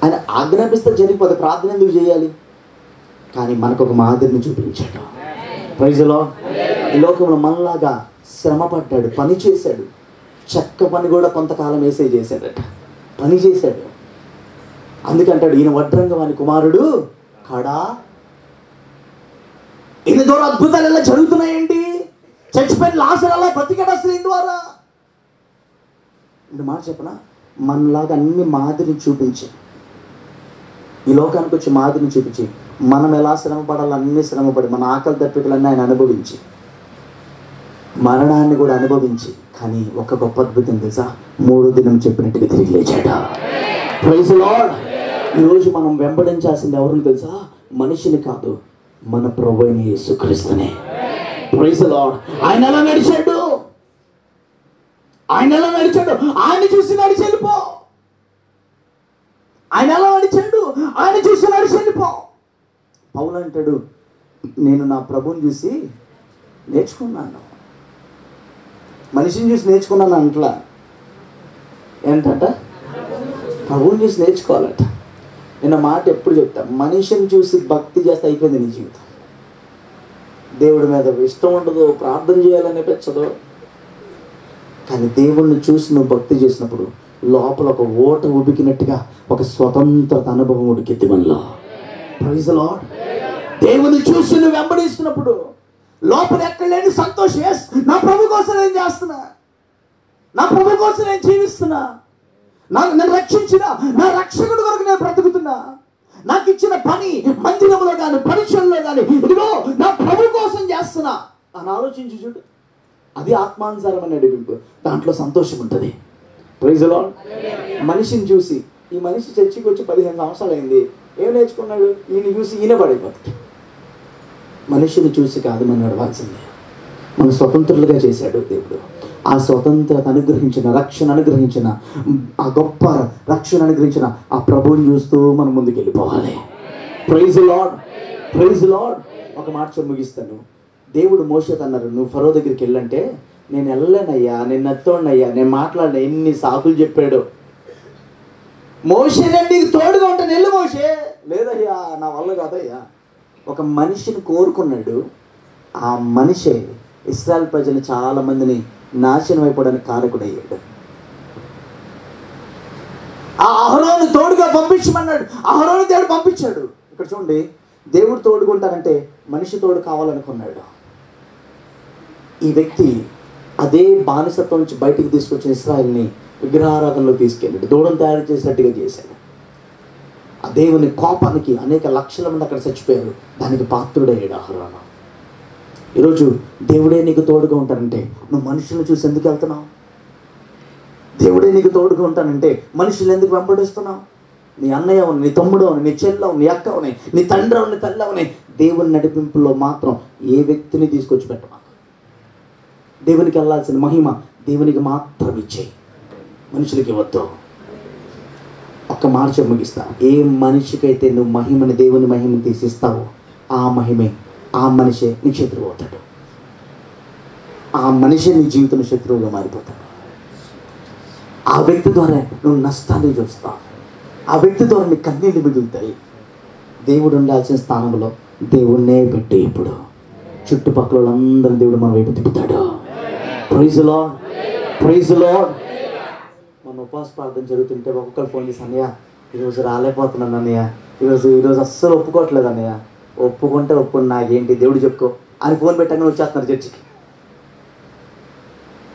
ఆయన ఆజ్ఞాపిస్తే జరిగిపోతే ప్రార్థన ఎందుకు చేయాలి? కానీ మనకు ఒక మాదిరిని చూపించాడు. Praise the Lord. ఈ లోకంలో మనలాగా శ్రమ పడ్డాడు, పని చేశాడు. చెక్క పని కూడా కొంతకాలం వేసే చేశాడట, పని చేశాడు. అందుకంటాడు, ఈయన వడ్రంగం అని కుమారుడు కడా. ఈయన ద్వారా అద్భుతాలు ఎలా జరుగుతున్నాయండి? చచ్చిపోయిన లాజరు అలా బ్రతికాడు అసలు ఈయన ద్వారా. మాట చెప్పనా, మనలాగా అన్ని మాదిరిని చూపించి, ఈ లోకానికి వచ్చి మాదిరిని చూపించి, మనం ఎలా శ్రమ పడాలో అన్ని శ్రమపడి, మన ఆకలి దప్పికలన్నీ ఆయన అనుభవించి, మరణాన్ని కూడా అనుభవించి, కానీ ఒక గొప్ప అద్భుతం తెలుసా, 3వ దినం చెప్పినట్టుగా తిరిగి లేచాడు. Praise the Lord. ఈరోజు మనం వెంబడించాల్సింది ఎవరిని తెలుసా? మనిషిని కాదు, మన ప్రభువైన యేసుక్రీస్తునే. Praise the lord. ఆయన ఎలా నడిచాడు? ఆయన చూసి నడిచి వెళ్ళిపో. ఆయన ఎలా నడిచాడు? ఆయన చూసి నడిచి వెళ్ళిపో. పౌలు అంటాడు, నేను నా ప్రభువుని చూసి నేర్చుకున్నాను. మనిషిని చూసి నేర్చుకున్నాను అంటలా, ఏంటంట? ప్రభువుని చూసి నేర్చుకోవాలట. నేను మాట ఎప్పుడు చెప్తా, మనిషిని చూసి భక్తి చేస్తే అయిపోయింది నీ జీవితం. దేవుడి మీద ఇష్టం ఉండదు, ప్రార్థన చేయాలనిపించదు. కానీ దేవుణ్ణి చూసి నువ్వు భక్తి చేసినప్పుడు లోపల ఒక ఓట ఉబికినట్టుగా ఒక స్వతంత్రత అనుభవం ఉడికిద్ది మనలో. Praise the Lord. దేవుని చూసి నువ్వు వెంబడిస్తున్నప్పుడు లోపల ఎక్కడ లేని సంతోషం. నా ప్రభు కోసం నేను చేస్తున్నా, నా ప్రభు కోసం నేను జీవిస్తున్నా, నన్ను రక్షించిన నా రక్షకుడు కొరకు నేను బ్రతుకుతున్నా, నాకు ఇచ్చిన పని మందిరంలో కానీ పరీక్షల్లో కానీ ఇదిగో నా ప్రభు కోసం చేస్తున్నా అని ఆలోచించి చూడు. అది ఆత్మానుసారమైన నడిపింపు, దాంట్లో సంతోషం ఉంటుంది. Praise the Lord. మనిషిని చూసి, ఈ మనిషి చర్చికి వచ్చి 15 సంవత్సరాలు అయింది, ఏం నేర్చుకున్నాడు? ఈయన చూసి ఈయన పడిపోతుంది. మనిషిని చూసి కాదు మనం నడవాల్సిందే. మన స్వతంత్రులుగా చేశాడు దేవుడు. ఆ స్వతంత్రత అనుగ్రహించిన, రక్షణ అనుగ్రహించిన, ఆ గొప్ప రక్షణ అనుగ్రహించిన ఆ ప్రభువుని చూస్తూ మనం ముందుకు వెళ్ళిపోవాలి. Praise the Lord. Praise the Lord. ఒక మాట ముగిస్తాను. దేవుడు మోషేతో అన్నారు, నువ్వు ఫరో దగ్గరికి వెళ్ళంటే, నేను వెళ్ళలేనయ్యా, నేను నత్తోడినయ్యా, నేను మాట్లాడిన, ఎన్ని సాకులు చెప్పాడు. మోషే నేను నీకు తోడుగా ఉంటాను, వెళ్ళు మోషే. లేదయ్యా, నా వల్ల కాదయ్యా. ఒక మనిషిని కోరుకున్నాడు, ఆ మనిషే ఇశ్రాయేల్ ప్రజలు చాలా మందిని నాశనం అయిపోవడానికి కారకుడయ్యాడు. ఆ అహరోను తోడుగా పంపించమన్నాడు, అహరోను దేవుడు పంపించాడు. ఇక్కడ చూడండి, దేవుడు తోడుకుంటానంటే మనిషి తోడు కావాలనుకున్నాడు. ఈ వ్యక్తి అదే బానిసత్వం నుంచి బయటికి తీసుకొచ్చిన ఇశ్రాయేల్ని విగ్రహారాధనలో తీసుకెళ్ళాడు, దూడం తయారు చేసినట్టుగా చేశాడు. ఆ దేవుని కోపానికి అనేక లక్షల మంది అక్కడ చచ్చిపోయారు. దానికి పాత్రుడయ్యాడు అహరోను. ఈరోజు దేవుడే నీకు తోడుగా ఉంటానంటే నువ్వు మనుషులను చూసి ఎందుకు వెళ్తున్నావు? దేవుడే నీకు తోడుగా ఉంటానంటే మనుషులు ఎందుకు వెంబడిస్తున్నావు? నీ అన్నయ్య అవని, నీ తమ్ముడు అవని, నీ చెల్లెవు, నీ అక్క అవని, నీ తండ్రి అవని, తల్లి అవని, దేవుని నడిపింపులో మాత్రం ఏ వ్యక్తిని తీసుకొచ్చి పెట్టమా. దేవునికి వెళ్ళాల్సిన మహిమ దేవునికి మాత్రం ఇచ్చేయి, మనుషులకి ఇవ్వద్దు. ఒక్క మార్చి ముగిస్తా. ఏ మనిషికైతే నువ్వు మహిమని, దేవుని మహిమని తీసిస్తావో ఆ మహిమే, ఆ మనిషే నీ శత్రువు అవుతాడు. ఆ మనిషే నీ జీవితం శత్రువుగా మారిపోతాడు. ఆ వ్యక్తి ద్వారా నువ్వు నష్టాన్ని చూస్తావు. ఆ వ్యక్తి ద్వారా నీ కన్నీళ్ళు మిగులుతాయి. దేవుడు ఉండాల్సిన స్థానంలో దేవుణ్ణే పెట్టి ఇప్పుడు చుట్టుపక్కల వాళ్ళందరూ దేవుడు మన వైపు తిప్పుతాడు. Praise Lord, praise Lord. మన ఉపవాస ప్రార్థన జరుగుతుంటే ఒక్కొక్కరు ఫోన్ చేసి, అన్నయ్య ఈరోజు రాలేకపోతున్నాను అన్నయ్య, ఈరోజు అస్సలు ఒప్పుకోవట్లేదు అన్నయ్య. ఒప్పుకుంటే ఒప్పుకుని నాకేంటి దేవుడు చెప్పుకో అని ఫోన్ పెట్టగానే వచ్చేస్తున్నారు చర్చికి.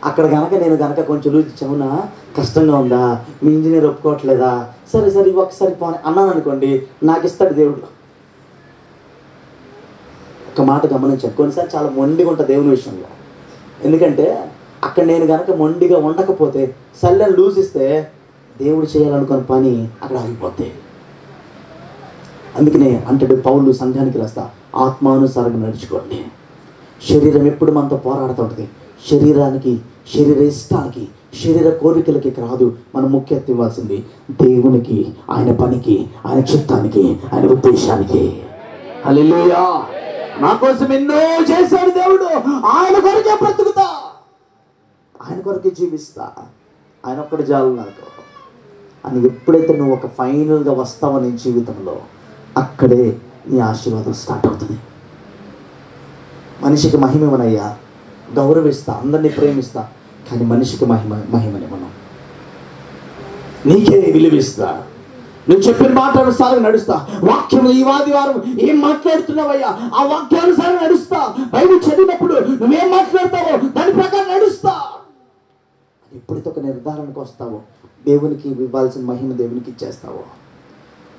అక్కడ కనుక నేను కనుక కొంచెం లూజ్ ఇచ్చావునా, కష్టంగా ఉందా, మీ ఇంజనీర్ ఒప్పుకోవట్లేదా, సరే సరే ఒకసారి పోనీ అన్నాను అనుకోండి, నాకు ఇస్తాడు దేవుడు. ఒక మాట గమనించాను, కొన్నిసార్లు చాలా మొండిగా ఉంటుంది దేవుని విషయంలో. ఎందుకంటే అక్కడ నేను కనుక మొండిగా ఉండకపోతే, సల్లని లూజ్ ఇస్తే దేవుడు చేయాలనుకున్న పని అక్కడ ఆగిపోద్ది. అందుకనే అంటాడు పౌలు సంఘానికి రాస్తా, ఆత్మానుసారంగా నడుచుకోండి. శరీరం ఎప్పుడు మనతో పోరాడుతుంటుంది. శరీరానికి, శరీర ఇష్టానికి, శరీర కోరికలకి కాదు మనం ముఖ్యత్వం ఇవ్వాల్సింది దేవునికి, ఆయన పనికి, ఆయన చిత్తానికి, ఆయన ఉద్దేశానికి. హల్లెలూయా. నా కోసం ఎన్నో చేశాడు దేవుడు, ఆయన కొరకే బ్రతుకుతా, ఆయన కొరకే జీవిస్తా, ఆయన ఒక్కటి చాలు నాకు అని ఎప్పుడైతే నువ్వు ఒక ఫైనల్గా వస్తావో నీ జీవితంలో, అక్కడే నీ ఆశీర్వాదం స్టార్ట్ అవుతుంది. మనిషికి మహిమనయ్యా, గౌరవిస్తా, అందరినీ ప్రేమిస్తా, కానీ మనిషికి మహిమని మనం నీకే విలువిస్తా. నువ్వు చెప్పిన మాట్లాడుసారి నడుస్తా. వాక్యం ఈ ఆదివారం ఏం మాట్లాడుతున్నావయ్యా, ఆ వాక్యానుసారం నడుస్తా. బైబిల్ చదివినప్పుడు నువ్వేం మాట్లాడతావో దాని ప్రకారం నడుస్తా. ఎప్పుడైతే ఒక నిర్ధారణకు వస్తావో, దేవునికి ఇవ్వాల్సిన మహిమ దేవునికి ఇచ్చేస్తావో.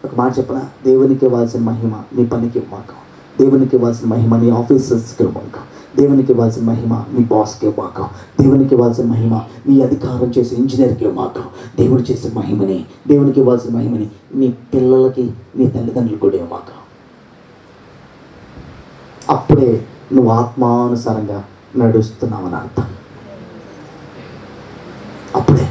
ఒక మాట చెప్పనా, దేవునికి ఇవ్వాల్సిన మహిమ నీ పనికి ఇవ్వమాక, దేవునికి ఇవ్వాల్సిన మహిమ నీ ఆఫీసర్స్కి ఇవ్వమాక, దేవునికి ఇవ్వాల్సిన మహిమ నీ బాస్కి ఇవ్వమాక, దేవునికి ఇవ్వాల్సిన మహిమ నీ అధికారం చేసే ఇంజనీర్కి ఇవ్వమాక, దేవుడు చేసే మహిమని, దేవునికి ఇవ్వాల్సిన మహిమని నీ పిల్లలకి, నీ తల్లిదండ్రులకు కూడా ఇవ్వమాక. అప్పుడే నువ్వు ఆత్మానుసారంగా నడుస్తున్నావని అర్థం. అప్పుడే